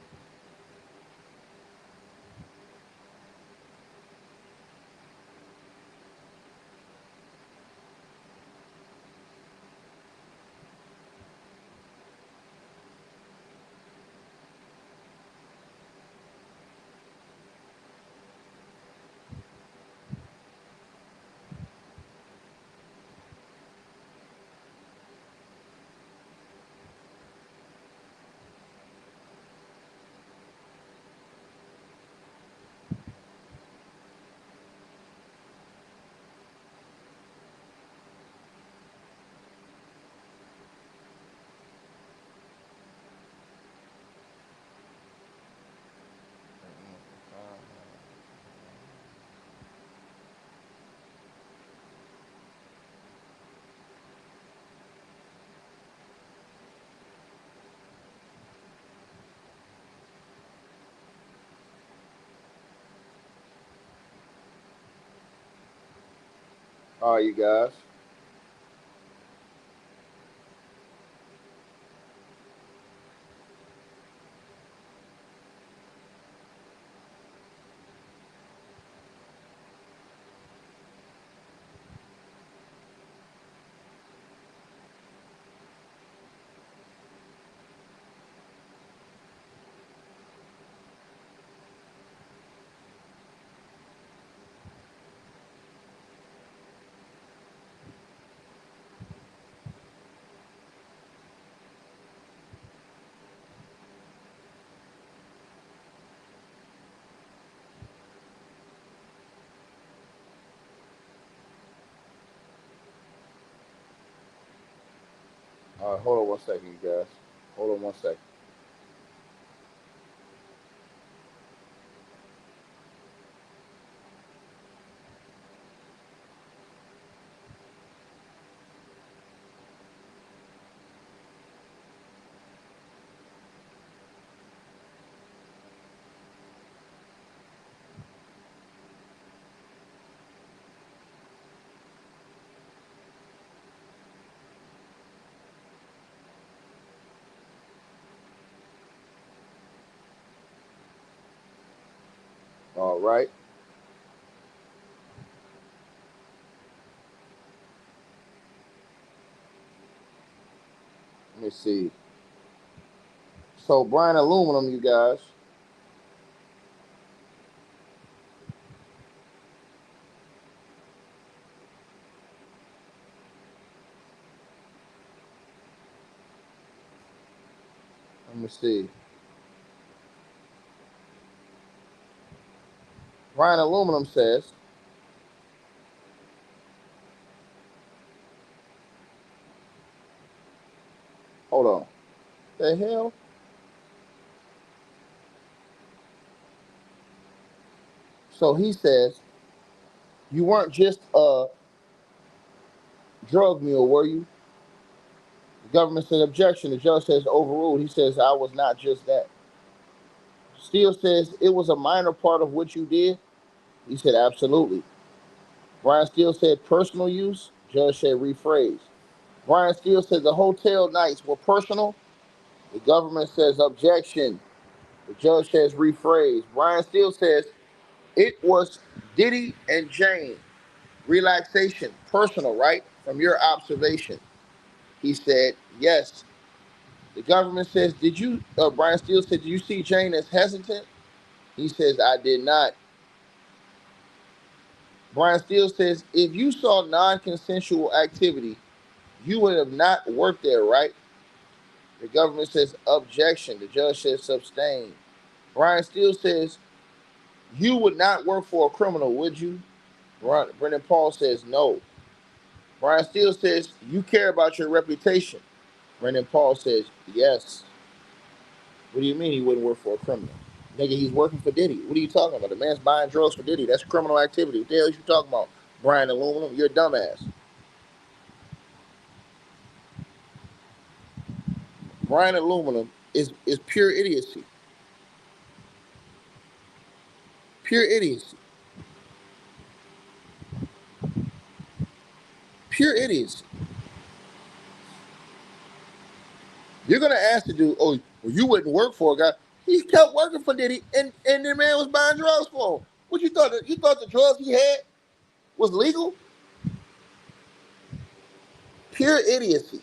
All right, you guys. All right, hold on 1 second, you guys. Hold on 1 second. All right. Let me see. So Brian Aluminum, you guys. Let me see. Brian Aluminum says, hold on. The hell? So he says, you weren't just a drug mule, were you? The government said objection. The judge says overruled. He says, I was not just that. Steele says, it was a minor part of what you did. He said, absolutely. Brian Steele said, personal use. Judge said, rephrase. Brian Steele said, the hotel nights were personal. The government says, objection. The judge says, rephrase. Brian Steele says, it was Diddy and Jane. Relaxation, personal, right? From your observation. He said, yes. The government says, did you, Brian Steele said, did you see Jane as hesitant? He says, I did not. Brian Steele says, if you saw non-consensual activity, you would have not worked there, right? The government says, objection. The judge says, sustain. Brian Steele says, you would not work for a criminal, would you? Brendan Paul says, no. Brian Steele says, you care about your reputation. Brendan Paul says, yes. What do you mean he wouldn't work for a criminal? Nigga, he's working for Diddy. What are you talking about? The man's buying drugs for Diddy. That's criminal activity. What the hell are you talking about? Brian Aluminum, you're a dumbass. Brian Aluminum is pure idiocy. Pure idiocy. Pure idiocy. You're gonna ask the dude, oh, well, you wouldn't work for a guy. He kept working for Diddy, and the man was buying drugs for him. What you thought? You thought the drugs he had was legal? Pure idiocy.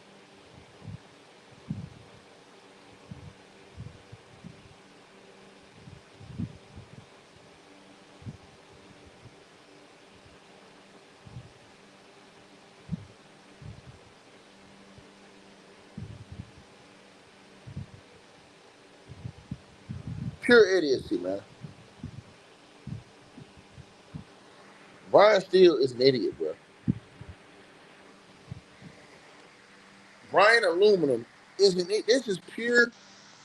Pure idiocy, man. Brian Steele is an idiot, bro. Brian Aluminum is an idiot. This is pure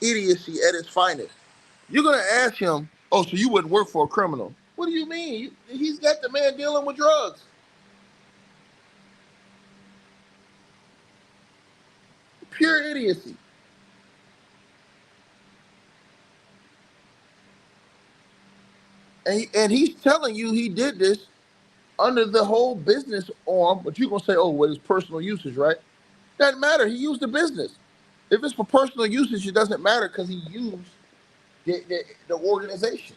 idiocy at its finest. You're gonna ask him, oh, so you wouldn't work for a criminal? What do you mean? He's got the man dealing with drugs. Pure idiocy. And he's telling you he did this under the whole business arm, but you're gonna say, oh, well, it's personal usage, right? Doesn't matter. He used the business. If it's for personal usage, it doesn't matter because he used the organization.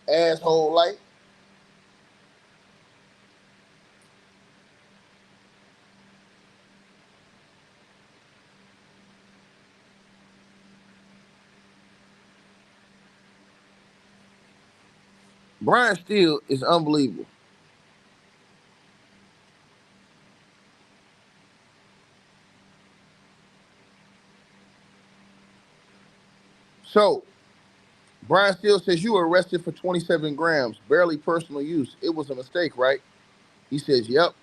Asshole, like Brian Steele is unbelievable. So Brian Steele says you were arrested for 27 grams, barely personal use. It was a mistake, right? He says, yep.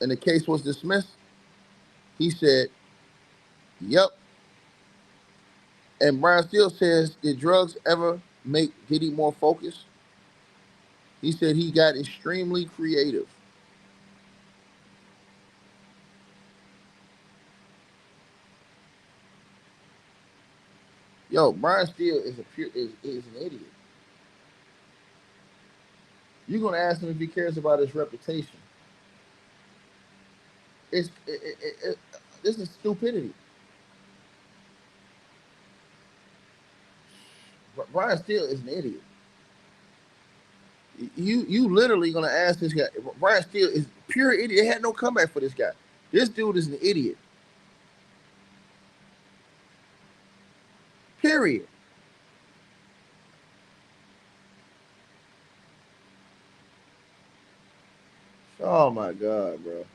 And the case was dismissed. He said, yep. And Brian Steele says, did drugs ever make Diddy more focused? He said he got extremely creative. Yo, Brian Steele is an idiot. You're gonna ask him if he cares about his reputation. This is stupidity. Brian Steele is an idiot. You literally gonna ask this guy. Brian Steele is pure idiot. They had no comeback for this guy. This dude is an idiot. Period. Oh my God, bro.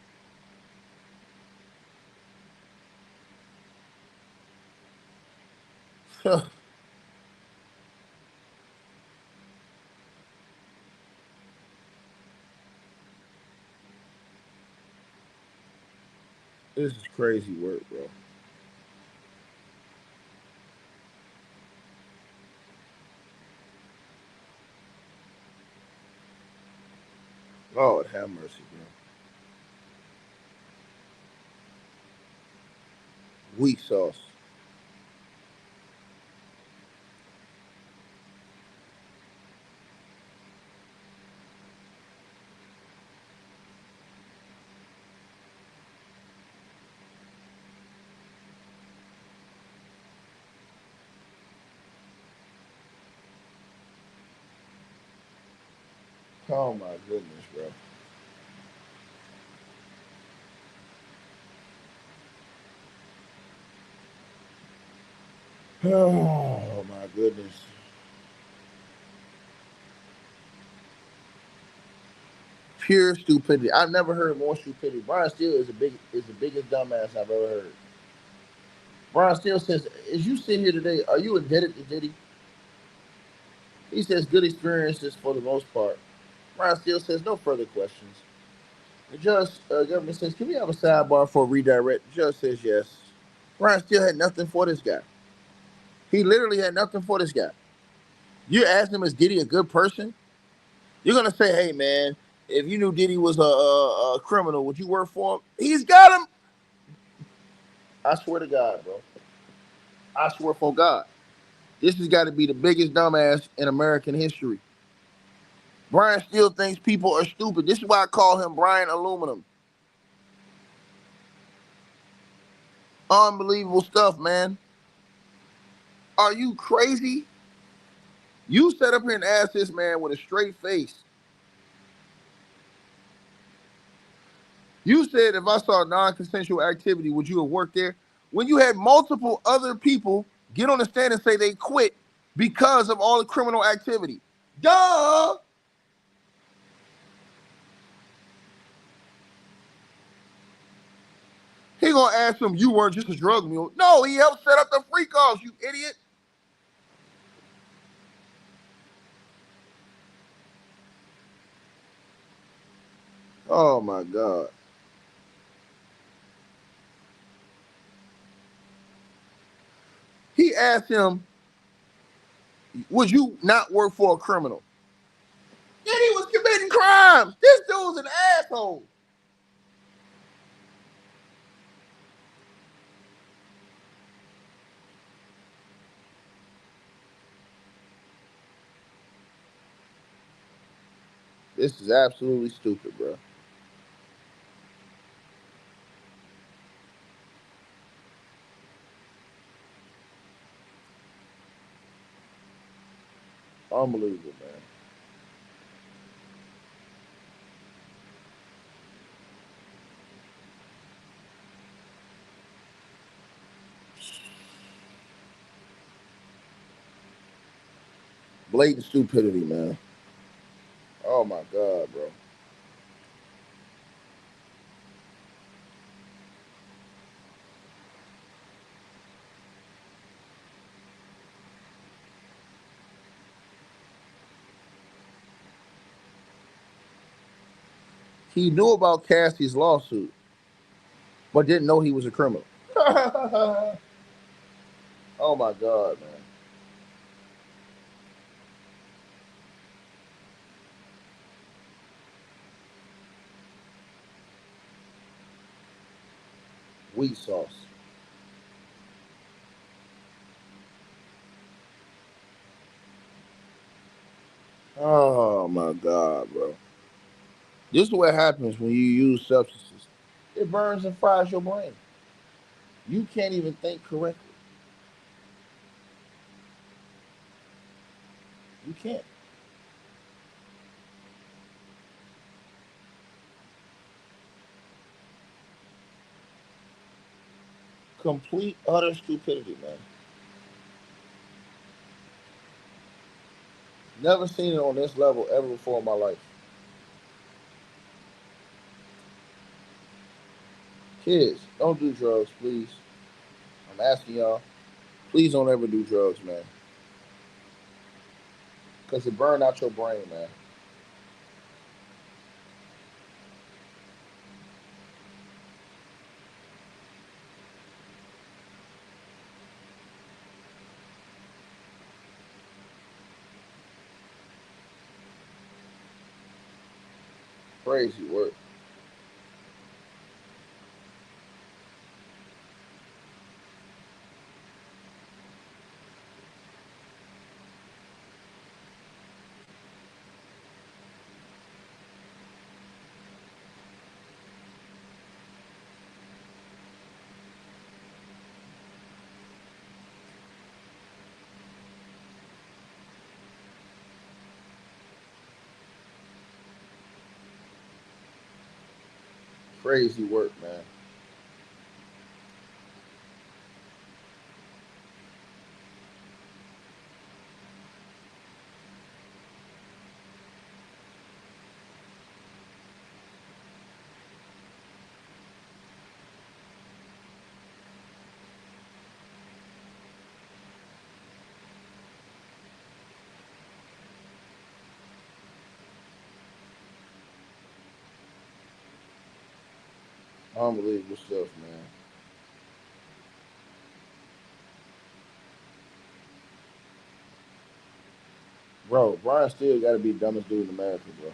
This is crazy work, bro. Lord have mercy, bro. Weak sauce. Oh my goodness, bro. Oh my goodness. Pure stupidity. I've never heard more stupidity. Brian Steele is the biggest dumbass I've ever heard. Brian Steele says, as you sit here today, are you indebted to Diddy? He says good experiences for the most part. Brian Steele says no further questions. The judge, government says, can we have a sidebar for a redirect? The judge says yes. Brian Steele had nothing for this guy. He literally had nothing for this guy. You asked him, is Diddy a good person? You're gonna say, hey man, if you knew Diddy was a criminal, would you work for him? He's got him. I swear to God, bro. I swear for God. This has got to be the biggest dumbass in American history. Brian Steele thinks people are stupid. This is why I call him Brian Aluminum. Unbelievable stuff, man. Are you crazy? You sat up here and asked this man with a straight face. You said if I saw non-consensual activity, would you have worked there? When you had multiple other people get on the stand and say they quit because of all the criminal activity. Duh! He gonna ask him, you weren't just a drug mule. No, he helped set up the free calls, you idiot. Oh my God. He asked him, would you not work for a criminal? Then he was committing crimes. This dude's an asshole. This is absolutely stupid, bro. Unbelievable, man. Blatant stupidity, man. Oh my God, bro. He knew about Cassie's lawsuit, but didn't know he was a criminal. Oh my God, man. Wheat sauce. Oh my God, bro. This is what happens when you use substances. It burns and fries your brain. You can't even think correctly. You can't. Complete, utter stupidity, man. Never seen it on this level ever before in my life. Kids, don't do drugs, please. I'm asking y'all. Please don't ever do drugs, man. Because it burn out your brain, man. Crazy work. Crazy work, man. Unbelievable stuff, man. Bro, Brian still got to be the dumbest dude in America, bro.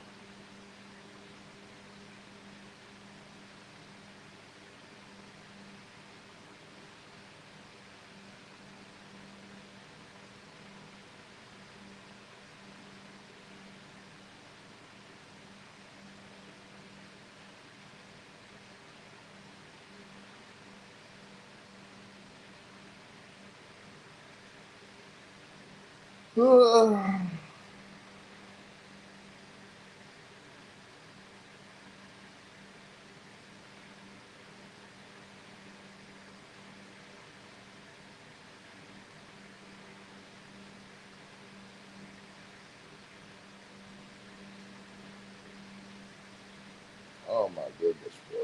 Oh my goodness, bro.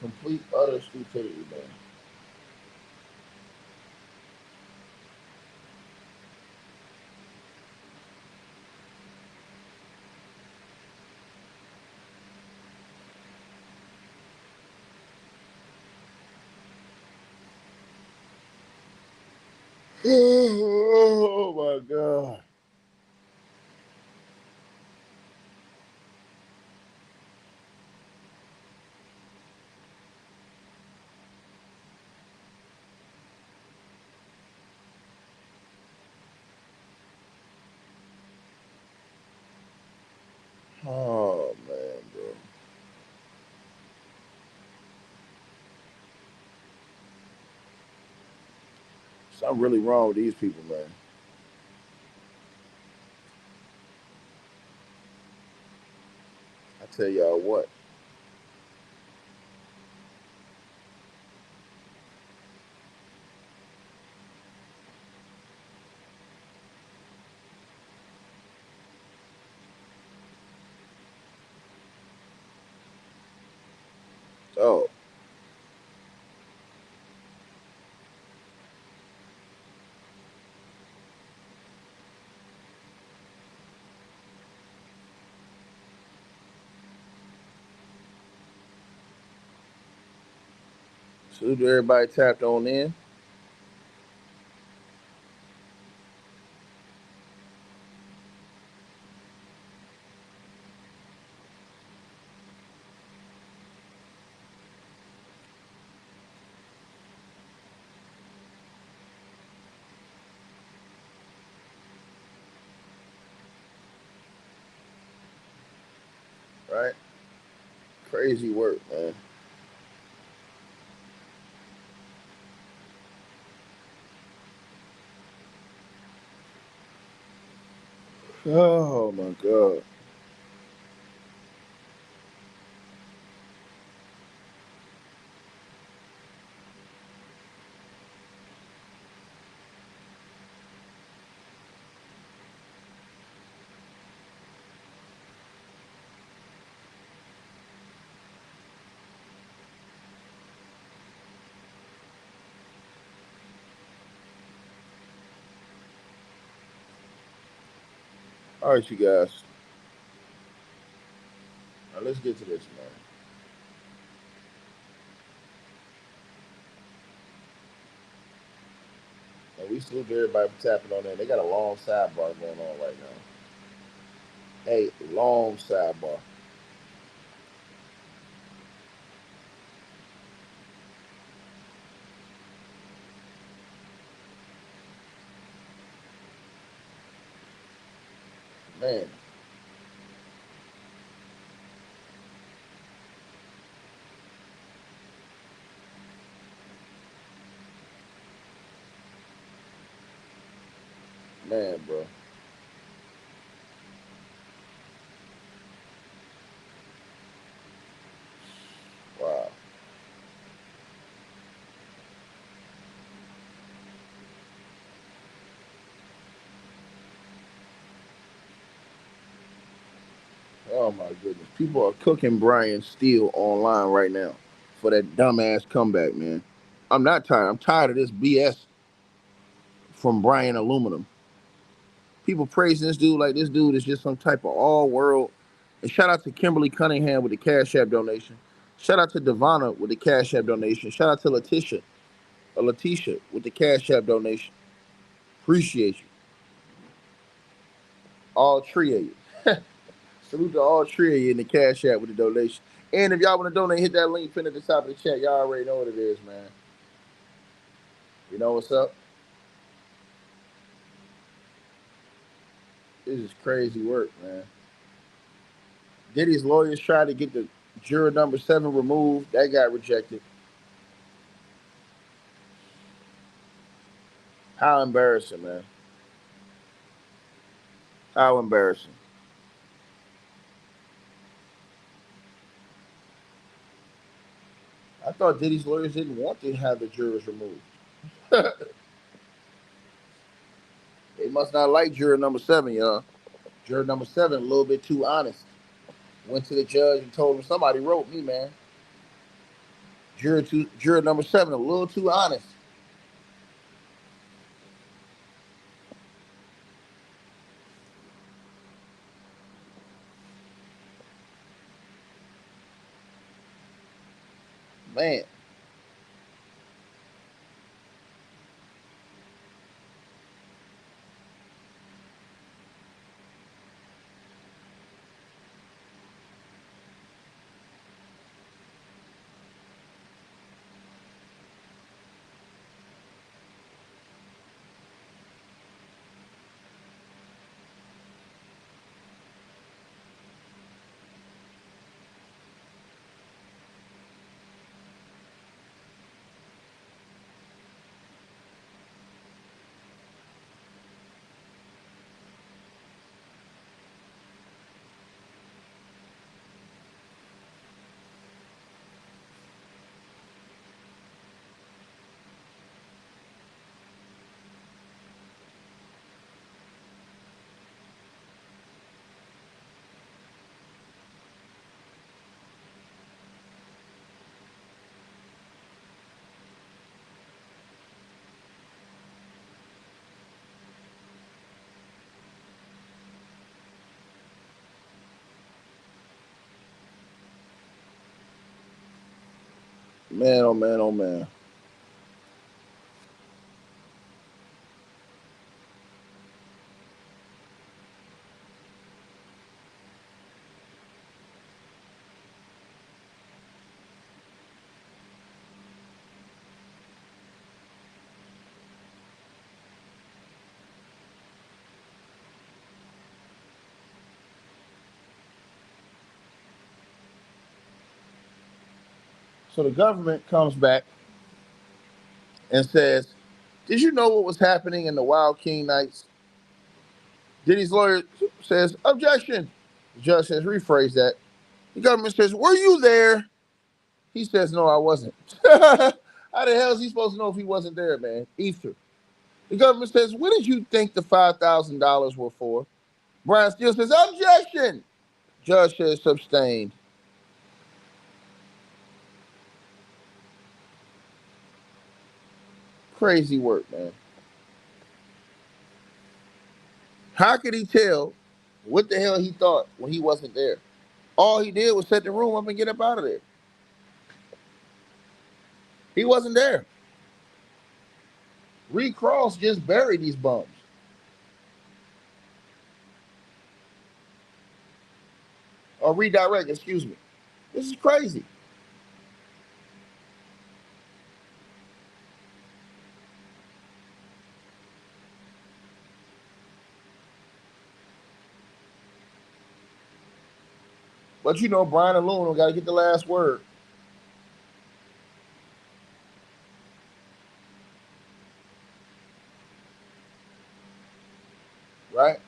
Complete, utter stupidity, man. Oh my God. Something really wrong with these people, man. I tell y'all what. Oh, salute to everybody tapped on in. Right? Crazy work, man. Oh my God. All right, you guys. Now let's get to this, man. And we salute to everybody for tapping on that. They got a long sidebar going on right now. Hey, long sidebar. Man, man, bro. Wow. Oh my goodness. People are cooking Brian Steele online right now for that dumbass comeback, man. I'm not tired. I'm tired of this BS from Brian Aluminum. People praising this dude like this dude is just some type of all world. And shout out to Kimberly Cunningham with the Cash App donation. Shout out to Devonna with the Cash App donation. Shout out to Letitia with the Cash App donation. Appreciate you. All three of you. Salute to all three of you in the Cash App with the donation. And if y'all want to donate, hit that link pinned at the top of the chat. Y'all already know what it is, man. You know what's up? This is crazy work, man. Diddy's lawyers tried to get the juror number 7 removed. That got rejected. How embarrassing, man. How embarrassing. I thought Diddy's lawyers didn't want to have the jurors removed. They must not like juror number 7, y'all. Juror number 7, a little bit too honest. Went to the judge and told him somebody wrote me, man. Juror number 7, a little too honest. Man, Man, oh man, oh man. So the government comes back and says, "Did you know what was happening in the Wild King nights?" Diddy's lawyer says, "Objection." The judge says, "Rephrase that." The government says, "Were you there?" He says, "No, I wasn't." How the hell is he supposed to know if he wasn't there, man? Ether. The government says, "What did you think the $5,000 were for?" Brian Steele says, "Objection." Judge says, "Sustained." Crazy work, man. How could he tell what the hell he thought when he wasn't there? All he did was set the room up and get up out of there. He wasn't there. Reed Cross just buried these bums. Or redirect, excuse me. This is crazy. But you know, Brian and Luna got to get the last word. Right?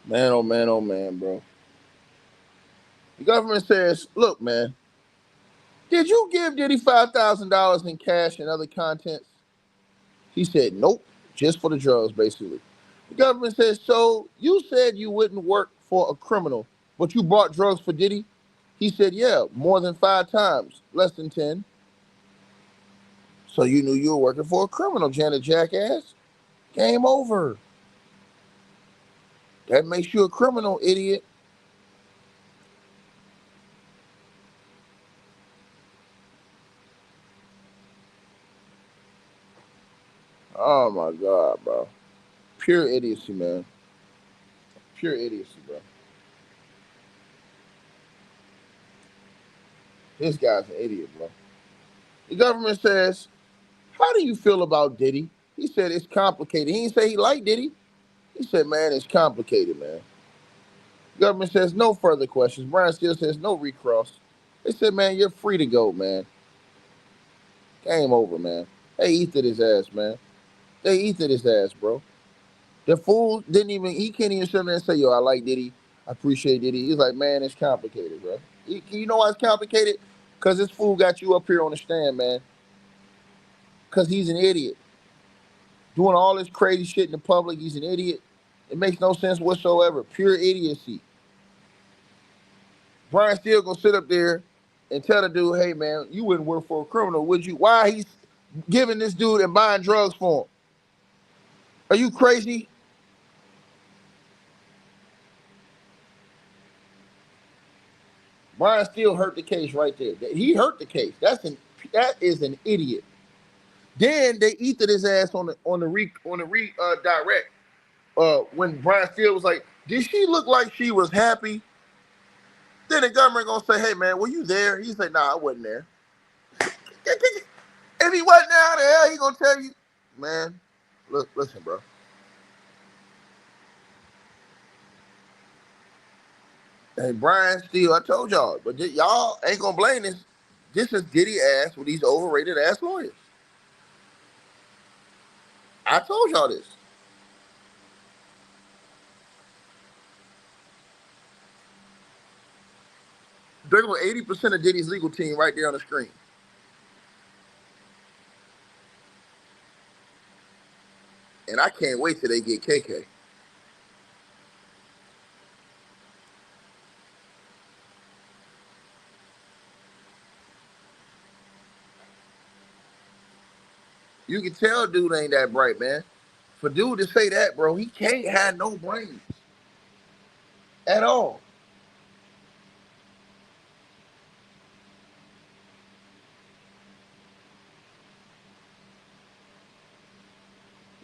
Man, oh man, oh man, bro. The government says, "Look, man, did you give Diddy $5,000 in cash and other contents?" He said, "Nope, just for the drugs, basically." The government says, "So you said you wouldn't work for a criminal, but you bought drugs for Diddy?" He said, "Yeah, more than 5 times, less than 10. So you knew you were working for a criminal, Janet Jackass. Game over. That makes you a criminal, idiot." Oh my God, bro. Pure idiocy, man. Pure idiocy, bro. This guy's an idiot, bro. The government says, "How do you feel about Diddy?" He said, "It's complicated." He didn't say he liked Diddy. He said, "Man, it's complicated, man." The government says, "No further questions." Brian Steele says, "No recross." They said, "Man, you're free to go, man. Game over, man." They ethered his ass, man. They ethered his ass, bro. The fool didn't even, he can't even sit there and say, "Yo, I like Diddy. I appreciate Diddy." He's like, "Man, it's complicated, bro." You know why it's complicated? Because this fool got you up here on the stand, man. Because he's an idiot. Doing all this crazy shit in the public, he's an idiot. It makes no sense whatsoever. Pure idiocy. Brian Steele gonna sit up there and tell the dude, "Hey, man, you wouldn't work for a criminal, would you?" Why he's giving this dude and buying drugs for him? Are you crazy? Brian Steele hurt the case right there. He hurt the case. That is an idiot. Then they ethered his ass on the direct. When Brian Steele was like, "Did she look like she was happy?" Then the government gonna say, "Hey, man, were you there?" He said, "Nah, I wasn't there." If he wasn't there, how the hell he gonna tell you? Man, look, listen, bro. And Brian Steele, I told y'all, but y'all ain't gonna blame this. This is Diddy ass with these overrated ass lawyers. I told y'all this. There go 80% of Diddy's legal team right there on the screen. And I can't wait till they get KK. You can tell dude ain't that bright, man. For dude to say that, bro, he can't have no brains at all.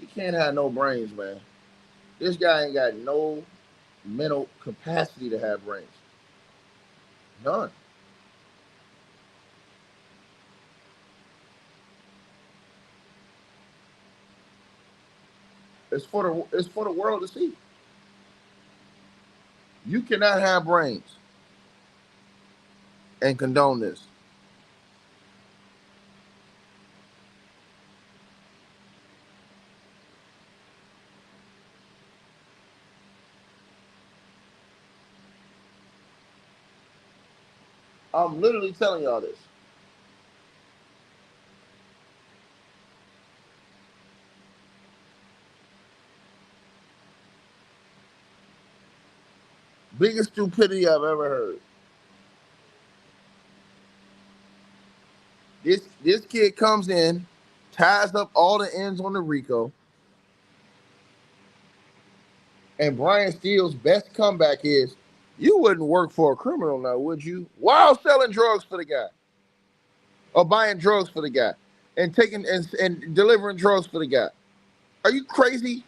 He can't have no brains, man. This guy ain't got no mental capacity to have brains. None. It's for the world to see. You cannot have brains and condone this. I'm literally telling y'all this. Biggest stupidity I've ever heard. This kid comes in, ties up all the ends on the RICO, and Brian Steele's best comeback is, "You wouldn't work for a criminal now, would you?" While selling drugs for the guy, or buying drugs for the guy, and taking and delivering drugs for the guy. Are you crazy?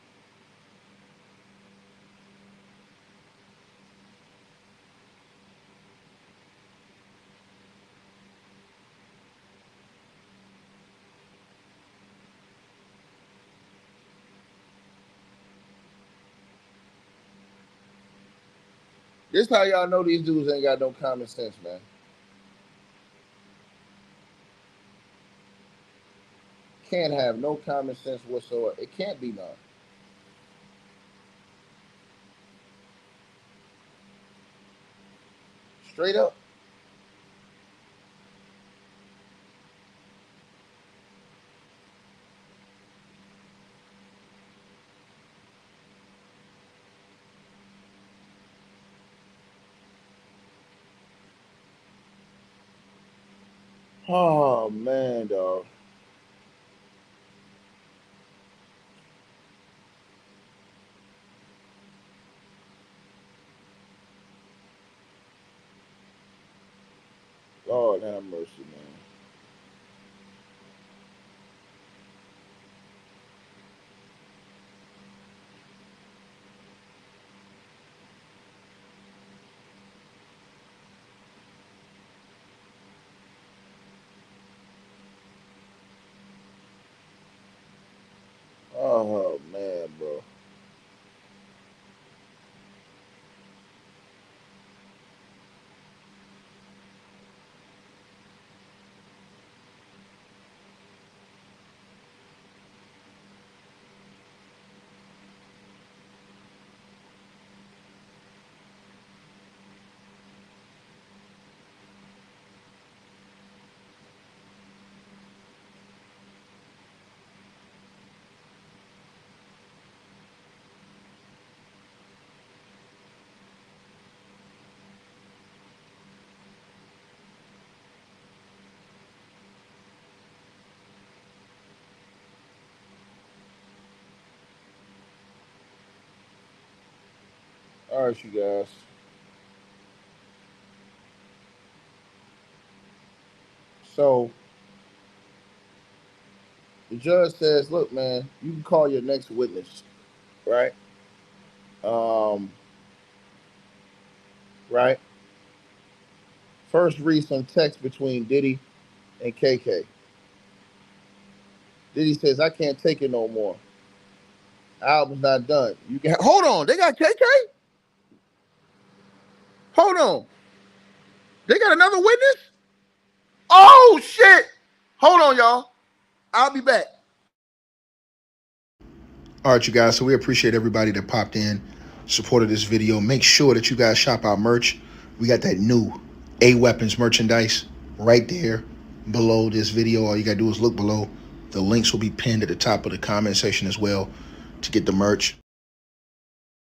This how y'all know these dudes ain't got no common sense, man. Can't have no common sense whatsoever. It can't be none. Straight up. Oh man, dog. Lord have mercy, man. Oh man, bro. All right, you guys. So the judge says, "Look, man, you can call your next witness, right? Um, right. First, read some text between Diddy and KK. Diddy says, I can't take it no more. Album's not done. You can hold on. They got KK? Hold on. They got another witness? Oh, shit. Hold on, y'all. I'll be back. All right, you guys. So we appreciate everybody that popped in, supported this video. Make sure that you guys shop our merch. We got that new A Weapons merchandise right there below this video. All you got to do is look below. The links will be pinned at the top of the comment section as well to get the merch.